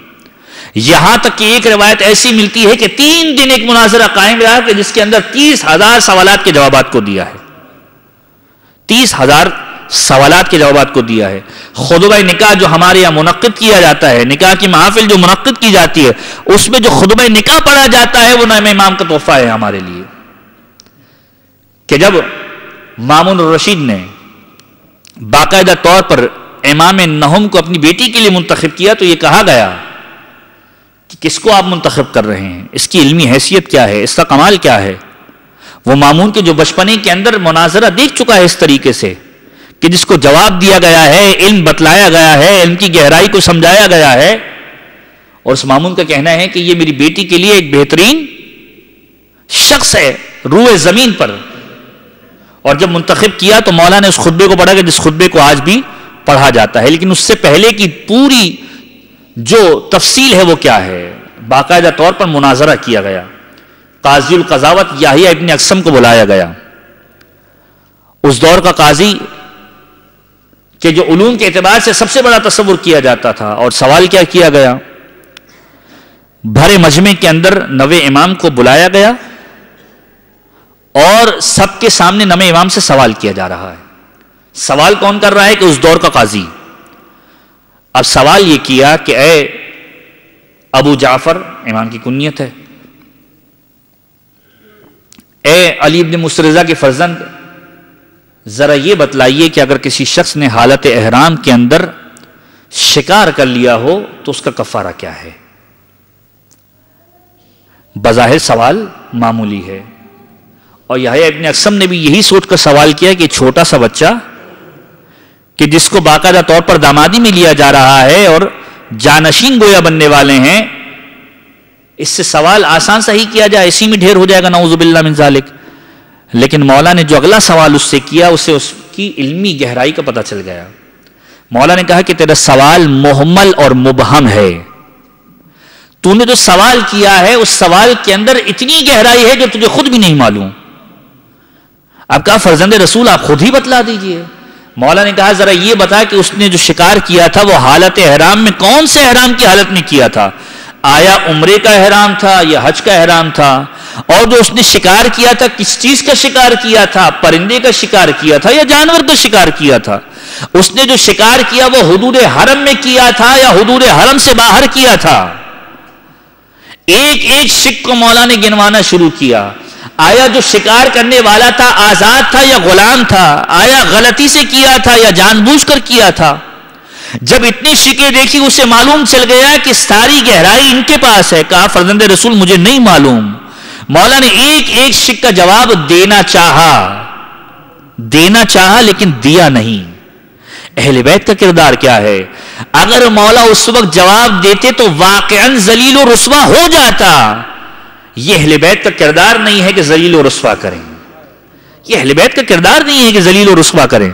یہاں تک کہ ایک روایت ایسی ملتی ہے کہ 3 دن ایک مناظرہ قائم رہا کہ جس کے اندر 30,000 سوالات کے جوابات کو دیا ہے، 30,000 سوالات کے جوابات کو دیا ہے۔ خطبہ نکاح جو ہمارے یہاں منعقد کیا جاتا ہے، نکاح کی محافل جو منعقد کی جاتی ہے، اس میں جو خطبہ نکاح پڑھا جاتا ہے وہ نام امام کا تحفہ ہے ہمارے لیے، کہ جب مامون الرشید نے باقاعدہ طور پر امام نہم کو اپنی بیٹی کے لیے منتخب کیا تو یہ کہا گیا کہ کس کو آپ منتخب کر رہے ہیں، اس کی علمی حیثیت کیا ہے، اس کا کمال کیا ہے۔ وہ مامون کے جو بچپنے کے اندر مناظرہ دیکھ چکا ہے اس طریقے سے کہ جس کو جواب دیا گیا ہے، علم بتلایا گیا ہے، علم کی گہرائی کو سمجھایا گیا ہے، اور اس مامون کا کہنا ہے کہ یہ میری بیٹی کے لیے ایک بہترین شخص ہے روئے زمین پر۔ اور جب منتخب کیا تو مولا نے اس خطبے کو پڑھا کہ جس خطبے کو آج بھی پڑھا جاتا ہے، لیکن اس سے پہلے کی پوری جو تفصیل ہے وہ کیا ہے، باقاعدہ طور پر مناظرہ کیا گیا۔ قاضی القضاوت یحییٰ ابن اقسم کو بلایا گیا، اس دور کا قاضی کہ جو علوم کے اعتبار سے سب سے بڑا تصور کیا جاتا تھا، اور سوال کیا کیا گیا، بھرے مجمع کے اندر نوے امام کو بلایا گیا اور سب کے سامنے نوے امام سے سوال کیا جا رہا ہے۔ سوال کون کر رہا ہے کہ اس دور کا قاضی۔ اب سوال یہ کیا کہ اے ابو جعفر، امام کی کنیت ہے، اے علی ابن مسرزہ کے فرزند، ذرا یہ بتلائیے کہ اگر کسی شخص نے حالت احرام کے اندر شکار کر لیا ہو تو اس کا کفارہ کیا ہے۔ بظاہر سوال معمولی ہے، اور یحییٰ ابن اقسم نے بھی یہی سوچ کر سوال کیا کہ چھوٹا سا بچہ کہ جس کو باقاعدہ طور پر دامادی میں لیا جا رہا ہے اور جانشین گویا بننے والے ہیں، اس سے سوال آسان سا ہی کیا جائے، اسی میں ڈھیر ہو جائے گا، نعوذ باللہ من ذالک۔ لیکن مولا نے جو اگلا سوال اس سے کیا، اسے اس کی علمی گہرائی کا پتہ چل گیا۔ مولا نے کہا کہ تیرا سوال محمل اور مبہم ہے، تو نے جو سوال کیا ہے اس سوال کے اندر اتنی گہرائی ہے جو تجھے خود بھی نہیں معلوم۔ اب کہا فرزند رسول آپ خود ہی بتلا دیجئے۔ مولا نے کہا ذرا یہ بتا کہ اس نے جو شکار کیا تھا وہ حالت احرام میں کون سے احرام کی حالت میں کیا تھا، آیا عمرے کا احرام تھا یا حج کا احرام تھا، اور جو اس نے شکار کیا تھا کس چیز کا شکار کیا تھا، پرندے کا شکار کیا تھا یا جانور کا شکار کیا تھا، اس نے جو شکار کیا وہ حدود حرم میں کیا تھا یا حدود حرم سے باہر کیا تھا۔ ایک ایک شک کو مولا نے گنوانا شروع کیا۔ آیا جو شکار کرنے والا تھا آزاد تھا یا غلام تھا، آیا غلطی سے کیا تھا یا جان بوجھ کر کیا تھا۔ جب اتنی شکیں دیکھی اسے معلوم چل گیا کہ ساری گہرائی ان کے پاس ہے۔ کہا فرزند رسول مجھے نہیں معلوم۔ مولا نے ایک ایک شک کا جواب دینا چاہا لیکن دیا نہیں۔ اہل بیت کا کردار کیا ہے؟ اگر مولا اس وقت جواب دیتے تو واقعاً ذلیل و رسوا ہو جاتا۔ یہ اہل بیت کا کردار نہیں ہے کہ ذلیل و رسوا کریں، یہ اہل بیت کا کردار نہیں ہے کہ ذلیل و رسوا کریں۔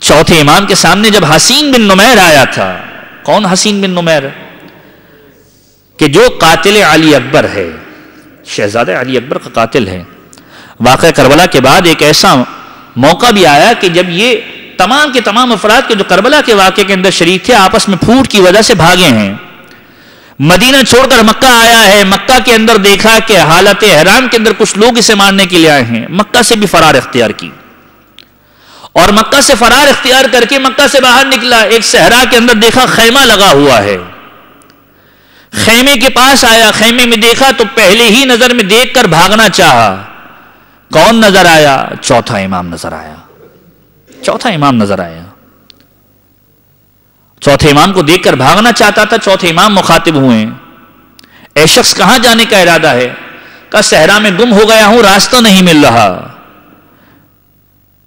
چوتھے امام کے سامنے جب حسین بن نمیر آیا تھا، کون حسین بن نمیر؟ کہ جو قاتل علی اکبر ہے، شہزادہ علی اکبر کا قاتل ہے۔ واقعہ کربلا کے بعد ایک ایسا موقع بھی آیا کہ جب یہ تمام کے تمام افراد کے جو کربلا کے واقعے کے اندر شریک تھے آپس میں پھوٹ کی وجہ سے بھاگے ہیں، مدینہ چھوڑ کر مکہ آیا ہے، مکہ کے اندر دیکھا کہ حالت احرام کے اندر کچھ لوگ اسے مارنے کے لیے آئے ہیں، مکہ سے بھی فرار اختیار کی، اور مکہ سے فرار اختیار کر کے مکہ سے باہر نکلا، ایک صحرا کے اندر دیکھا خیمہ لگا ہوا ہے، خیمے کے پاس آیا، خیمے میں دیکھا تو پہلے ہی نظر میں دیکھ کر بھاگنا چاہا۔ کون نظر آیا؟ چوتھا امام نظر آیا، چوتھا امام نظر آیا۔ چوتھے امام کو دیکھ کر بھاگنا چاہتا تھا، چوتھے امام مخاطب ہوئے، اے شخص کہاں جانے کا ارادہ ہے؟ کہا صحرا میں گم ہو گیا ہوں، راستہ نہیں مل رہا۔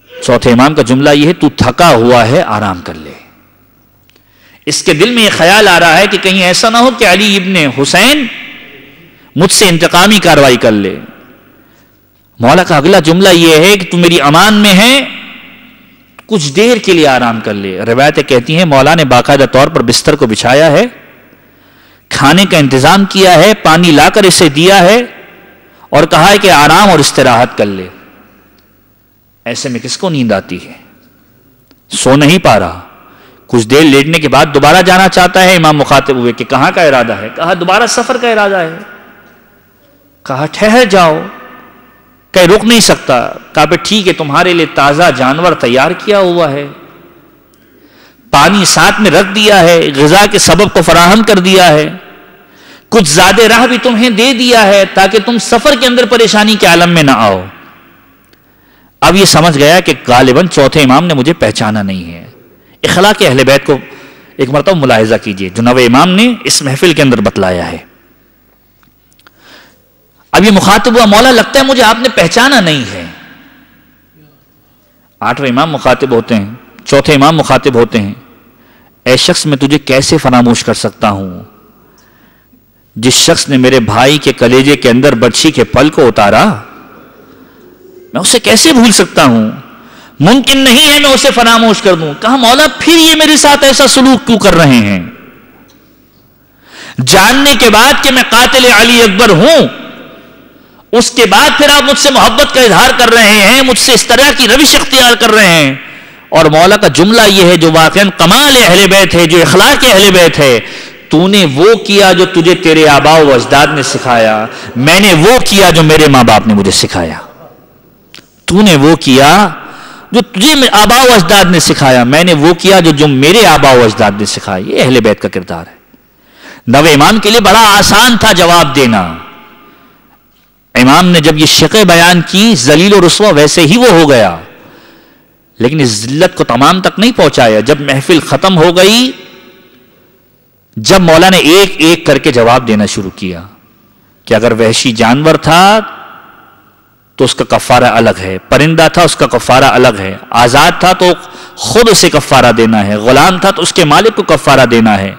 چوتھے امام کا جملہ یہ ہے تو تھکا ہوا ہے، آرام کر لے۔ اس کے دل میں یہ خیال آ رہا ہے کہ کہیں ایسا نہ ہو کہ علی ابن حسین مجھ سے انتقامی کاروائی کر لے۔ مولا کا اگلا جملہ یہ ہے کہ تو میری امان میں ہے، کچھ دیر کے لیے آرام کر لے۔ روایتیں کہتی ہیں مولا نے باقاعدہ طور پر بستر کو بچھایا ہے، کھانے کا انتظام کیا ہے، پانی لا کر اسے دیا ہے اور کہا ہے کہ آرام اور استراحت کر لے۔ ایسے میں کس کو نیند آتی ہے؟ سو نہیں پا رہا، کچھ دیر لیٹنے کے بعد دوبارہ جانا چاہتا ہے۔ امام مخاطب ہوئے کہ کہاں کا ارادہ ہے؟ کہا دوبارہ سفر کا ارادہ ہے۔ کہا ٹھہر جاؤ، کہ رک نہیں سکتا۔ کہا پہ ٹھیک ہے، تمہارے لیے تازہ جانور تیار کیا ہوا ہے، پانی ساتھ میں رکھ دیا ہے، غذا کے سبب کو فراہم کر دیا ہے، کچھ زیادہ راہ بھی تمہیں دے دیا ہے تاکہ تم سفر کے اندر پریشانی کے عالم میں نہ آؤ۔ اب یہ سمجھ گیا کہ غالباً چوتھے امام نے مجھے پہچانا نہیں ہے۔ اخلاق اہل بیت کو ایک مرتبہ ملاحظہ کیجئے جو نوے امام نے اس محفل کے اندر بتلایا ہے۔ اب یہ مخاطب ہوا مولا لگتا ہے مجھے آپ نے پہچانا نہیں ہے۔ آٹھویں امام مخاطب ہوتے ہیں، چوتھے امام مخاطب ہوتے ہیں، اے شخص میں تجھے کیسے فراموش کر سکتا ہوں؟ جس شخص نے میرے بھائی کے کلیجے کے اندر برچھی کے پل کو اتارا، میں اسے کیسے بھول سکتا ہوں؟ ممکن نہیں ہے میں اسے فراموش کر دوں۔ کہا مولا پھر یہ میرے ساتھ ایسا سلوک کیوں کر رہے ہیں؟ جاننے کے بعد کہ میں قاتل علی اکبر ہوں، اس کے بعد پھر آپ مجھ سے محبت کا اظہار کر رہے ہیں، مجھ سے اس طرح کی روش اختیار کر رہے ہیں۔ اور مولا کا جملہ یہ ہے جو واقعاً کمال اہل بیت ہے، جو اخلاق اہل بیت ہے، تو نے وہ کیا جو تجھے تیرے آباء و اجداد نے سکھایا، میں نے وہ کیا جو میرے ماں باپ نے مجھے سکھایا۔ تو نے وہ کیا جو تجھے آباء و اجداد نے سکھایا، میں نے وہ کیا جو میرے آباء و اجداد نے سکھایا۔ یہ اہل بیت کا کردار ہے۔ نوے امام کے لیے بڑا آسان تھا جواب دینا۔ امام نے جب یہ شقیں بیان کی، ذلیل و رسوا ویسے ہی وہ ہو گیا، لیکن اس ذلت کو تمام تک نہیں پہنچایا۔ جب محفل ختم ہو گئی، جب مولا نے ایک ایک کر کے جواب دینا شروع کیا کہ اگر وحشی جانور تھا تو اس کا کفارہ الگ ہے، پرندہ تھا اس کا کفارہ الگ ہے، آزاد تھا تو خود اسے کفارہ دینا ہے، غلام تھا تو اس کے مالک کو کفارہ دینا ہے،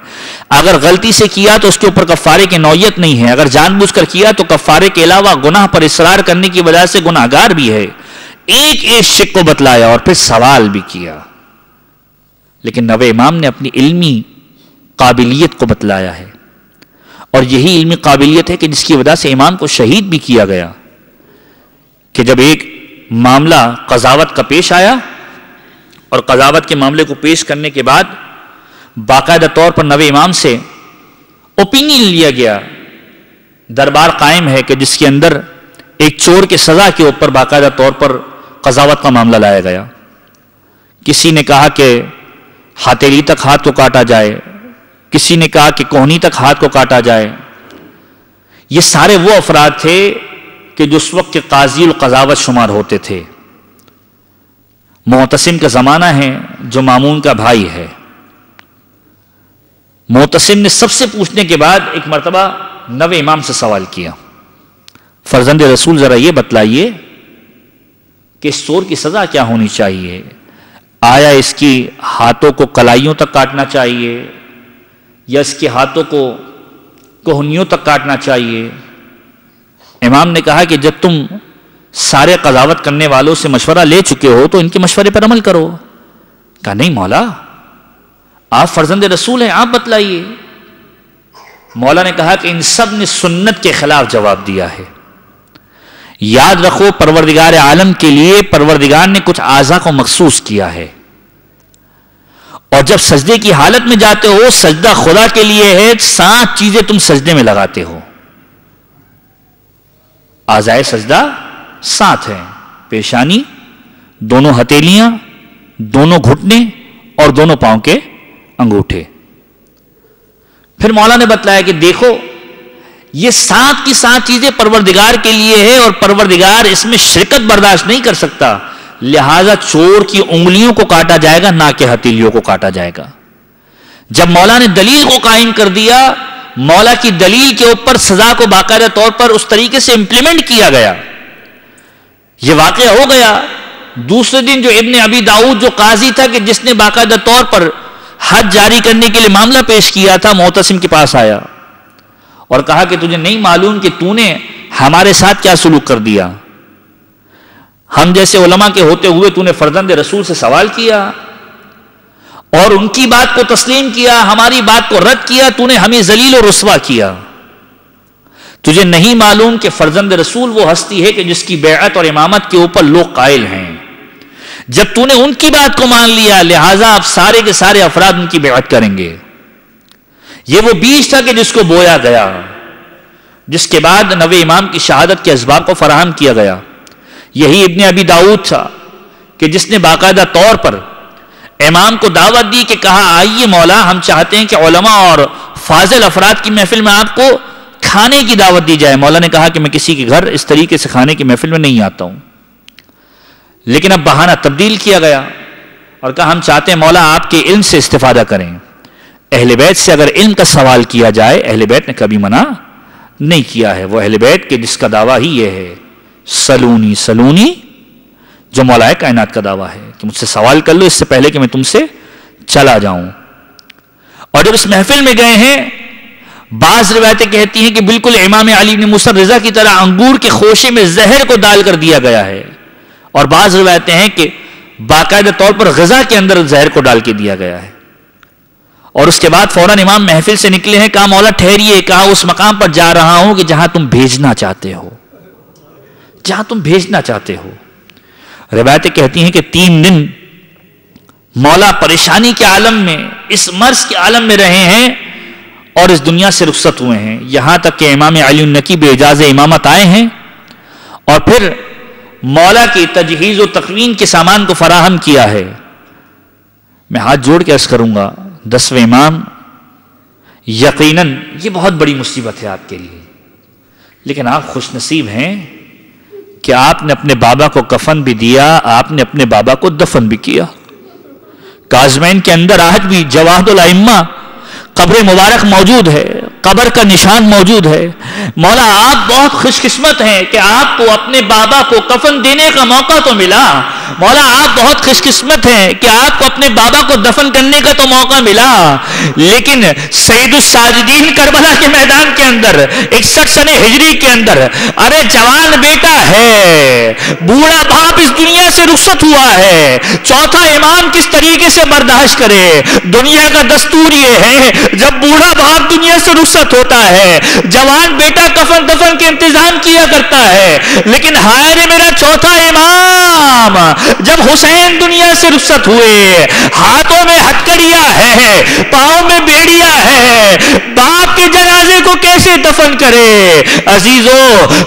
اگر غلطی سے کیا تو اس کے اوپر کفارے کی نوعیت نہیں ہے، اگر جان بوجھ کر کیا تو کفارے کے علاوہ گناہ پر اصرار کرنے کی وجہ سے گناہ گار بھی ہے۔ ایک ایک شق کو بتلایا اور پھر سوال بھی کیا، لیکن نوے امام نے اپنی علمی قابلیت کو بتلایا ہے، اور یہی علمی قابلیت ہے کہ جس کی وجہ سے امام کو شہید بھی کیا گیا کہ جب ایک معاملہ قضاوت کا پیش آیا اور قضاوت کے معاملے کو پیش کرنے کے بعد باقاعدہ طور پر نوے امام سے اوپینین لیا گیا، دربار قائم ہے کہ جس کے اندر ایک چور کے سزا کے اوپر باقاعدہ طور پر قضاوت کا معاملہ لایا گیا۔ کسی نے کہا کہ ہتھیلی تک ہاتھ کو کاٹا جائے، کسی نے کہا کہ کوہنی تک ہاتھ کو کاٹا جائے۔ یہ سارے وہ افراد تھے کہ جو اس وقت کے قاضی القضاوت شمار ہوتے تھے۔ معتصم کا زمانہ ہے جو مامون کا بھائی ہے۔ معتصم نے سب سے پوچھنے کے بعد ایک مرتبہ نوے امام سے سوال کیا، فرزند رسول ذرا یہ بتلائیے کہ اس چور کی سزا کیا ہونی چاہیے؟ آیا اس کی ہاتھوں کو کلائیوں تک کاٹنا چاہیے یا اس کے ہاتھوں کو کوہنیوں تک کاٹنا چاہیے؟ امام نے کہا کہ جب تم سارے قضاوت کرنے والوں سے مشورہ لے چکے ہو تو ان کے مشورے پر عمل کرو۔ کہا نہیں مولا، آپ فرزند رسول ہیں، آپ بتلائیے۔ مولا نے کہا کہ ان سب نے سنت کے خلاف جواب دیا ہے۔ یاد رکھو پروردگار عالم کے لیے پروردگار نے کچھ اعضاء کو مخصوص کیا ہے، اور جب سجدے کی حالت میں جاتے ہو سجدہ خدا کے لیے ہے، 7 چیزیں تم سجدے میں لگاتے ہو۔ اعضائے سجدہ 7 ہیں، پیشانی، دونوں ہتھیلیاں، دونوں گھٹنے اور دونوں پاؤں کے انگوٹھے۔ پھر مولا نے بتلایا کہ دیکھو یہ 7 کی 7 چیزیں پروردگار کے لیے ہے اور پروردگار اس میں شرکت برداشت نہیں کر سکتا، لہذا چور کی انگلیوں کو کاٹا جائے گا نہ کہ ہتھیلیوں کو کاٹا جائے گا۔ جب مولا نے دلیل کو قائم کر دیا مولا کی دلیل کے اوپر سزا کو باقاعدہ طور پر اس طریقے سے امپلیمنٹ کیا گیا. یہ واقعہ ہو گیا. دوسرے دن جو ابن ابی داؤد جو قاضی تھا کہ جس نے باقاعدہ طور پر حد جاری کرنے کے لیے معاملہ پیش کیا تھا، معتصم کے پاس آیا اور کہا کہ تجھے نہیں معلوم کہ تو نے ہمارے ساتھ کیا سلوک کر دیا؟ ہم جیسے علماء کے ہوتے ہوئے تو نے فرزند رسول سے سوال کیا اور ان کی بات کو تسلیم کیا، ہماری بات کو رد کیا، تو نے ہمیں ذلیل و رسوا کیا. تجھے نہیں معلوم کہ فرزند رسول وہ ہستی ہے کہ جس کی بیعت اور امامت کے اوپر لوگ قائل ہیں. جب تو نے ان کی بات کو مان لیا لہذا اب سارے کے سارے افراد ان کی بیعت کریں گے. یہ وہ بیج تھا کہ جس کو بویا گیا، جس کے بعد نوے امام کی شہادت کے اسباب کو فراہم کیا گیا. یہی ابن ابی داؤد تھا کہ جس نے باقاعدہ طور پر امام کو دعوت دی کہ کہا آئیے مولا، ہم چاہتے ہیں کہ علماء اور فاضل افراد کی محفل میں آپ کو کھانے کی دعوت دی جائے. مولا نے کہا کہ میں کسی کے گھر اس طریقے سے کھانے کی محفل میں نہیں آتا ہوں. لیکن اب بہانہ تبدیل کیا گیا اور کہا ہم چاہتے ہیں مولا آپ کے علم سے استفادہ کریں. اہل بیت سے اگر علم کا سوال کیا جائے، اہل بیت نے کبھی منع نہیں کیا ہے. وہ اہل بیت کے جس کا دعویٰ ہی یہ ہے سلونی سلونی، جو مولا کائنات کا دعویٰ ہے کہ مجھ سے سوال کر لو اس سے پہلے کہ میں تم سے چلا جاؤں. اور جب اس محفل میں گئے ہیں، بعض روایتیں کہتی ہیں کہ بالکل امام علی بن موسیٰ رضا کی طرح انگور کے خوشے میں زہر کو ڈال کر دیا گیا ہے، اور بعض روایتیں ہیں کہ باقاعدہ طور پر غذا کے اندر زہر کو ڈال کے دیا گیا ہے. اور اس کے بعد فوراً امام محفل سے نکلے ہیں. کہا مولا ٹھہریے، کہا اس مقام پر جا رہا ہوں کہ جہاں تم بھیجنا چاہتے ہو، جہاں تم بھیجنا چاہتے ہو. روایتیں کہتی ہیں کہ 3 دن مولا پریشانی کے عالم میں، اس مرض کے عالم میں رہے ہیں اور اس دنیا سے رخصت ہوئے ہیں، یہاں تک کہ امام علی النقی بے اجازہ امامت آئے ہیں اور پھر مولا کی تجہیز و تقویم کے سامان کو فراہم کیا ہے. میں ہاتھ جوڑ کے عرض کروں گا 10ویں امام، یقیناً یہ بہت بڑی مصیبت ہے آپ کے لیے، لیکن آپ خوش نصیب ہیں کہ آپ نے اپنے بابا کو کفن بھی دیا، آپ نے اپنے بابا کو دفن بھی کیا. کاظمین کے اندر آج بھی جواہد الائمہ قبر مبارک موجود ہے، قبر کا نشان موجود ہے. مولا آپ بہت خوش قسمت ہیں کہ آپ کو اپنے بابا کو کفن دینے کا موقع تو ملا. مولا آپ بہت خوش قسمت ہیں کہ آپ کو اپنے بابا کو دفن کرنے کا تو موقع ملا، لیکن سید الساجدین کربلا کے میدان کے اندر 61 سنہ ہجری کے اندر ارے جوان بیٹا ہے، بوڑھا باپ اس دنیا سے رخصت ہوا ہے، چوتھا امام کس طریقے سے برداشت کرے؟ دنیا کا دستور یہ ہے جب بوڑھا باپ دنیا سے رخصت ہوتا ہے جوان بیٹا کفن دفن کے انتظام کیا کرتا ہے، لیکن ہائے رے میرا چوتھا امام جب حسین دنیا سے رخصت ہوئے، ہاتھوں میں ہتکڑیاں ہے، پاؤں میں بیڑیاں ہے، باپ کے جنازے کو کیسے دفن کرے؟ عزیزو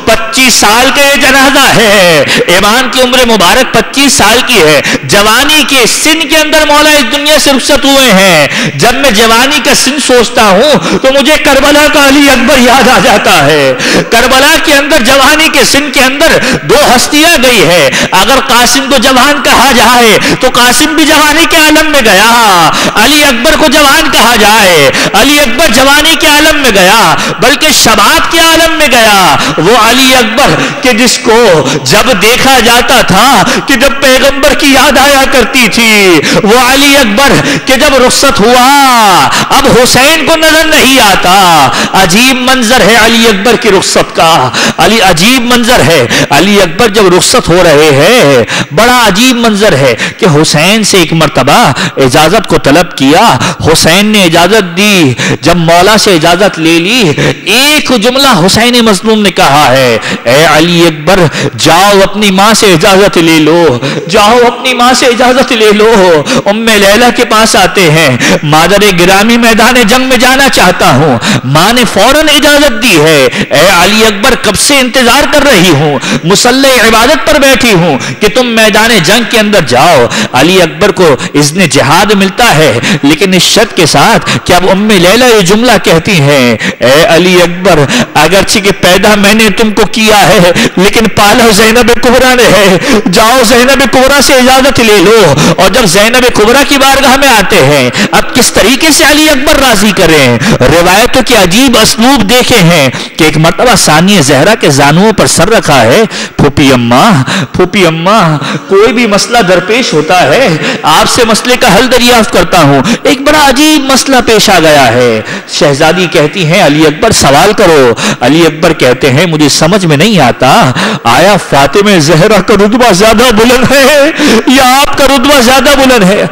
25 سال کا یہ جنازہ ہے، امام کی عمر مبارک 25 سال کی ہے، جوانی کے سن کے اندر مولا اس دنیا سے رخصت ہوئے ہیں. جب میں جوانی کا سن سوچتا ہوں تو مجھے کربلا کا علی اکبر یاد آ جاتا ہے. کربلا کے اندر جوانی کے سن کے اندر 2 ہستیاں گئی ہے. اگر قاسم کو جوان کہا جائے تو قاسم بھی جوانی کے عالم میں گیا، علی اکبر کو جوان کہا جائے علی اکبر جوانی کے عالم میں گیا، بلکہ شباب کے عالم میں گیا. وہ علی اکبر کہ جس کو جب دیکھا جاتا تھا کہ جب پیغمبر کی یاد آیا کرتی تھی، وہ علی اکبر کہ جب رخصت ہوا اب حسین کو نظر نہیں آتا. عجیب منظر ہے علی اکبر کی رخصت کا، عجیب منظر ہے. علی اکبر جب رخصت ہو رہے ہیں بڑا عجیب منظر ہے کہ حسین سے ایک مرتبہ اجازت کو طلب کیا، حسین نے اجازت دی. جب مولا سے اجازت لے لی، ایک جملہ حسین مظلوم نے کہا ہے، اے علی اکبر جاؤ اپنی ماں سے اجازت لے لو، جاؤ اپنی ماں سے اجازت لے لو. ام لیلہ کے پاس آتے ہیں، مادر گرامی میدان جنگ میں جانا چاہتا ہوں. ماں نے فوراً اجازت دی ہے، اے علی اکبر کب سے انتظار کر رہی ہوں، مصلی عبادت پر بیٹھی ہوں کہ تم میدان جنگ کے اندر جاؤ. علی اکبر کو اذن جہاد ملتا ہے، لیکن اس شرط کے ساتھ کہ اب ام لیلہ یہ جملہ کہتی ہیں، اے علی علی اکبر اگرچہ کہ پیدا میں نے تم کو کیا ہے لیکن پالا زینب کبریٰ نے ہے، جاؤ زینب کبریٰ سے اجازت لے لو۔ اور جب زینب کبریٰ کی بارگاہ میں آتے ہیں اب کس طریقے سے علی اکبر راضی کریں، روایتوں کے عجیب اسلوب دیکھے ہیں کہ ایک مرتبہ ثانیہ زہرا کے زانوؤں پر سر رکھا ہے، پھوپھی اماں کوئی بھی مسئلہ درپیش ہوتا ہے آپ سے مسئلے کا حل دریافت کرتا ہوں، ایک بڑا عجیب مسئلہ پیش آ گیا ہے۔ شہزادی کہتی ہیں علی اکبر سوال کرو۔ علی اکبر کہتے ہیں مجھے سمجھ میں نہیں آتا آیا فاطمہ زہرا کا رتبہ زیادہ بلند ہے یا آپ کا رتبہ زیادہ بلند ہے؟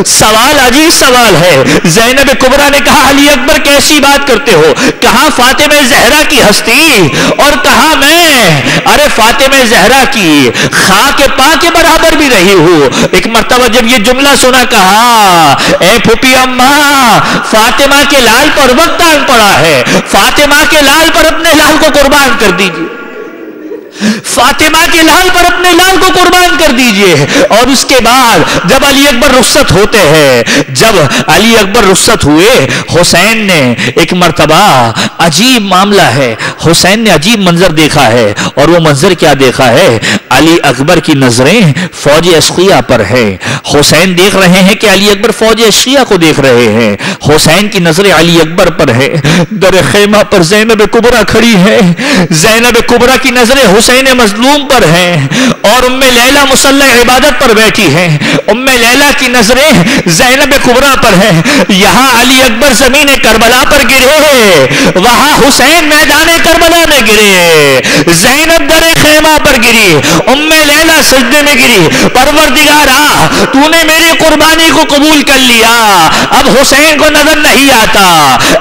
سوال عجیب سوال ہے۔ زینب کبریٰ نے کہا علی اکبر کیسی بات کرتے ہو، کہاں فاطمہ زہرا کی ہستی اور کہاں میں، ارے فاطمہ زہرا کی خاک پا کے برابر بھی رہی ہوں۔ ایک مرتبہ جب یہ جملہ سنا کہا اے پھوپھی اماں فاطمہ کے لال پر وقت آن پڑا ہے، فاطمہ کے لال پر اپنے لال کو قربان کر دیجیے، فاطمہ کے لال پر اپنے لال کو قربان کر دیجئے۔ اور اس کے بعد جب علی اکبر رخصت ہوتے ہیں، جب علی اکبر رخصت ہوئے، حسین نے ایک مرتبہ عجیب معاملہ ہے، حسین نے عجیب منظر دیکھا ہے، اور وہ منظر کیا دیکھا ہے؟ علی اکبر کی نظریں فوج اشقیہ پر ہے۔ حسین دیکھ رہے ہیں کہ علی اکبر فوج اشقیہ کو دیکھ رہے ہیں، حسین کی نظریں علی اکبر پر ہے۔ در خیمہ پر زینب کبریٰ کھڑی ہے، زینب کبریٰ کی نظریں حسین مظلوم پر ہیں، اور ام لیلہ مصلی عبادت پر بیٹھی ہیں، ام لیلہ کی نظریں زینب کبریٰ پر ہیں۔ یہاں علی اکبر زمین کربلا پر گرے، وہاں حسین میدان کربلا میں گرے، زینب در خیمہ پر گری، ام لیلہ سجدے میں گری۔ پروردگارا تو نے میری قربانی کو قبول کر لیا، اب حسین کو نظر نہیں آتا،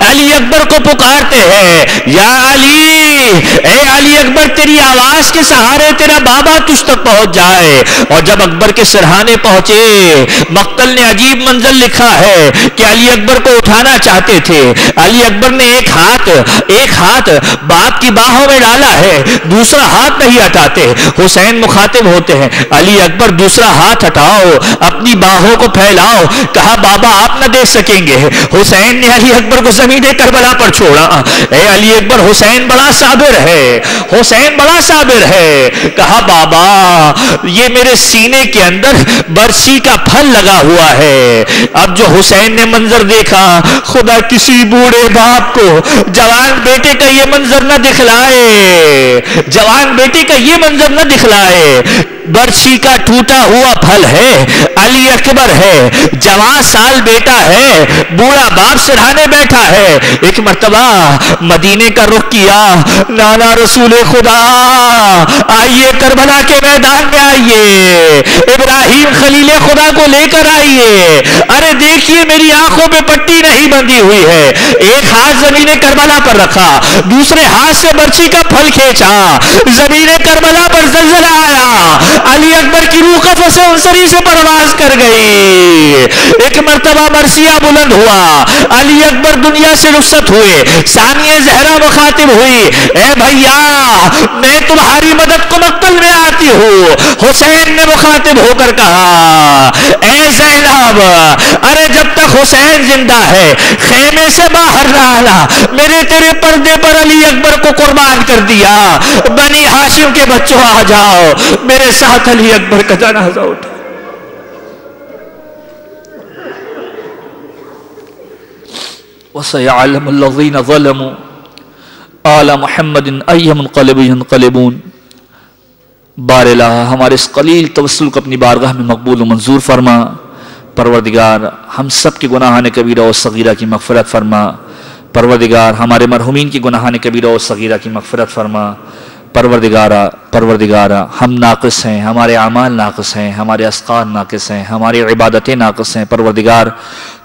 علی اکبر کو پکارتے ہیں یا علی، اے علی اکبر تیری آواز کے سہارے تیرا بابا تجھ تک پہنچ جائے۔ اور جب اکبر کے سرہانے پہنچے، مقتل نے عجیب منظر لکھا ہے کہ علی اکبر کو اٹھانا چاہتے تھے، علی اکبر نے ایک ہاتھ باپ کی باہوں میں ڈالا ہے، دوسرا ہاتھ نہیں ہٹاتے۔ حسین مخاطب ہوتے ہیں علی اکبر دوسرا ہاتھ ہٹاؤ، اپنی باہوں کو پھیلاؤ، کہا بابا آپ نہ دیکھ سکیں گے۔ حسین نے علی اکبر کو زمین کربلا پر چھوڑا۔ اے علی اکبر حسین بڑا صابر ہے، حسین بڑا صابر ہے، کہا بابا یہ میرے سینے کے اندر برچھی کا پھل لگا ہوا ہے۔ اب جو حسین نے منظر دیکھا، خدا کسی بوڑھے باپ کو جوان بیٹے کا یہ منظر نہ دکھلائے، جوان بیٹے کا یہ منظر نہ دکھلائے۔ برچھی کا ٹوٹا ہوا پھل ہے، علی اکبر ہے، جوان سال بیٹا ہے، بوڑھا باپ سرہانے بیٹھا ہے۔ ایک مرتبہ مدینے کا رخ کیا، نانا رسول خدا آئیے کربلا کے میدان میں آئیے، ابراہیم خلیل خدا کو لے کر آئیے۔ ارے دیکھیے میری آنکھوں پہ پٹی نہیں بندھی ہوئی ہے، ایک ہاتھ زمین کربلا پر رکھا، دوسرے ہاتھ سے برچھی کا پھل کھینچا، زمین کربلا پر زلزلہ آیا، علی اکبر کی روح قفس انصری سے پرواز کر گئی۔ ایک مرتبہ مرثیہ بلند ہوا، علی اکبر دنیا سے رخصت ہوئے، ثانیہ زہرا مخاطب ہوئی، اے بھیا میں تمہاری مدد کو مقتل میں آتی ہوں۔ حسین نے مخاطب ہو کر کہا اے زینب، ارے جب تک حسین زندہ ہے خیمے سے باہر نہ آنا، میرے تیرے پردے پر علی اکبر کو قربان کر دیا، بنی ہاشم کے بچوں آ جاؤ، میرے ساتھ علی اکبر کا جنازہ اٹھا۔ وَسَيَعْلَمُ الَّذِينَ ظَلَمُوا آلَ مُحَمَّدٍ أَيَّ مُنْقَلَبٍ يَنْقَلِبُونَ۔ بار الہ ہمارے اس قلیل توسل کو اپنی بارگاہ میں مقبول و منظور فرما۔ پروردگار ہم سب کے گناہان کبیرہ و صغیرہ کی مغفرت فرما۔ پروردگار ہمارے مرحومین کی گناہان کبیرہ و صغیرہ کی مغفرت فرما۔ پروردگارہ ہم ناقص ہیں، ہمارے اعمال ناقص ہیں، ہمارے اسقار ناقص ہیں، ہماری عبادتیں ناقص ہیں۔ پروردگار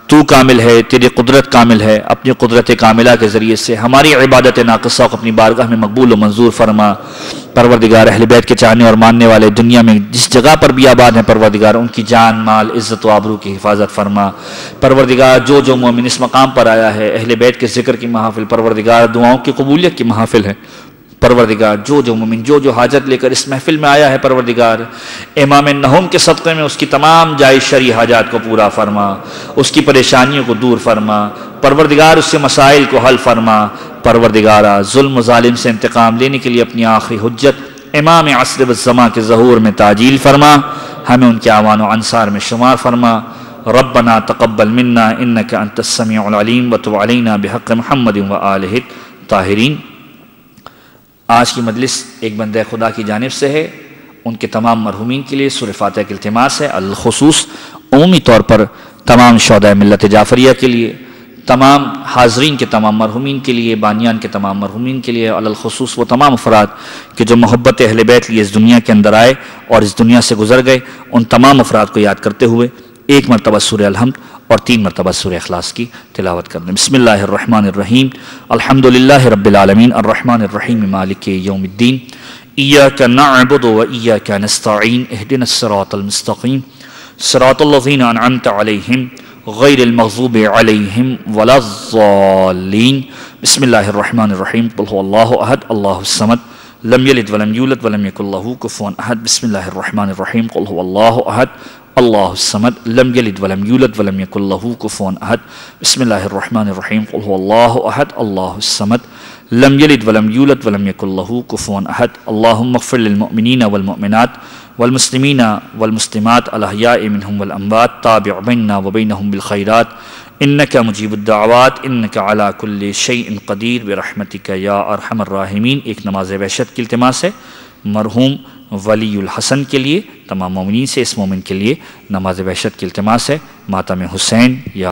تو کامل ہے، تیری قدرت کامل ہے، اپنی قدرت کاملہ کے ذریعے سے ہماری عبادت ناقصہ کو اپنی بارگاہ میں مقبول و منظور فرما۔ پروردگار اہل بیت کے چاہنے اور ماننے والے دنیا میں جس جگہ پر بھی آباد ہیں پروردگار ان کی جان مال عزت و آبرو کی حفاظت فرما۔ پروردگار جو مومن اس مقام پر آیا ہے، اہل بیت کے ذکر کی محافل، پروردگار دعاؤں کی قبولیت کی محافل ہے، پروردگار جو مومن جو حاجت لے کر اس محفل میں آیا ہے پروردگار امام نہوم کے صدقے میں اس کی تمام جائز شرعی حاجات کو پورا فرما، اس کی پریشانیوں کو دور فرما پروردگار، اس سے مسائل کو حل فرما پروردگارا، ظلم و ظالم سے انتقام لینے کے لیے اپنی آخری حجت امام عصر والزمان کے ظہور میں تعجیل فرما، ہمیں ان کے اعوان و انصار میں شمار فرما۔ ربنا تقبل منا انك انت السميع العليم وتب علينا بحق محمد وآلہ الطاہرین۔ آج کی مجلس ایک بندہ خدا کی جانب سے ہے، ان کے تمام مرحومین کے لیے سورہ فاتحہ کی التماس ہے، الخصوص عمومی طور پر تمام شہداء ملت جعفریہ کے لیے، تمام حاضرین کے تمام مرحومین کے لیے، بانیان کے تمام مرحومین کے لیے، الخصوص وہ تمام افراد کہ جو محبت اہل بیت لیے اس دنیا کے اندر آئے اور اس دنیا سے گزر گئے، ان تمام افراد کو یاد کرتے ہوئے ایک مرتبہ سورہ الحمد اور 3 مرتبہ سورہ اخلاص کی تلاوت کرنا۔ بسم اللہ الرحمن الرحیم، الحمدللہ رب العالمین الرحمن الرحیم مالک یوم الدین، ایاک نعبد و ایاک نستعین، اہدنا الصراط المستقیم صراط الذین انعمت علیہم غیر المغضوب علیہم ولا الضالین۔ بسم اللہ الرحمن الرحیم، قل هو اللہ احد اللہ الصمد لم یلد ولم یولد ولم یکن لہ کفوا احد۔ بسم اللہ الرحمن الرحیم، قل هو اللہ احد اللہ الصمد لم یلد ولم یولد ولم یکن لہ کفوا احد۔ بسم اللہ الرحمن الرحیم، قل هو اللہ احد اللہ الصمد لم یلد ولم یولد ولم یکن لہ کفوا احد۔ اللہم اغفر للمؤمنین والمؤمنات والمسلمین والمسلمات الاحیاء منہم والاموات، تابع بیننا وبینہم بالخیرات انک مجیب الدعوات انک علی کل شیء قدیر برحمتک یا ارحم الراحمین۔ ایک نماز وحشت کی التماس ہے مرحوم ولی الحسن کے لیے، تمام مومنین سے اس مومن کے لیے نماز وحشت کی التماس ہے، ماتم حسین یا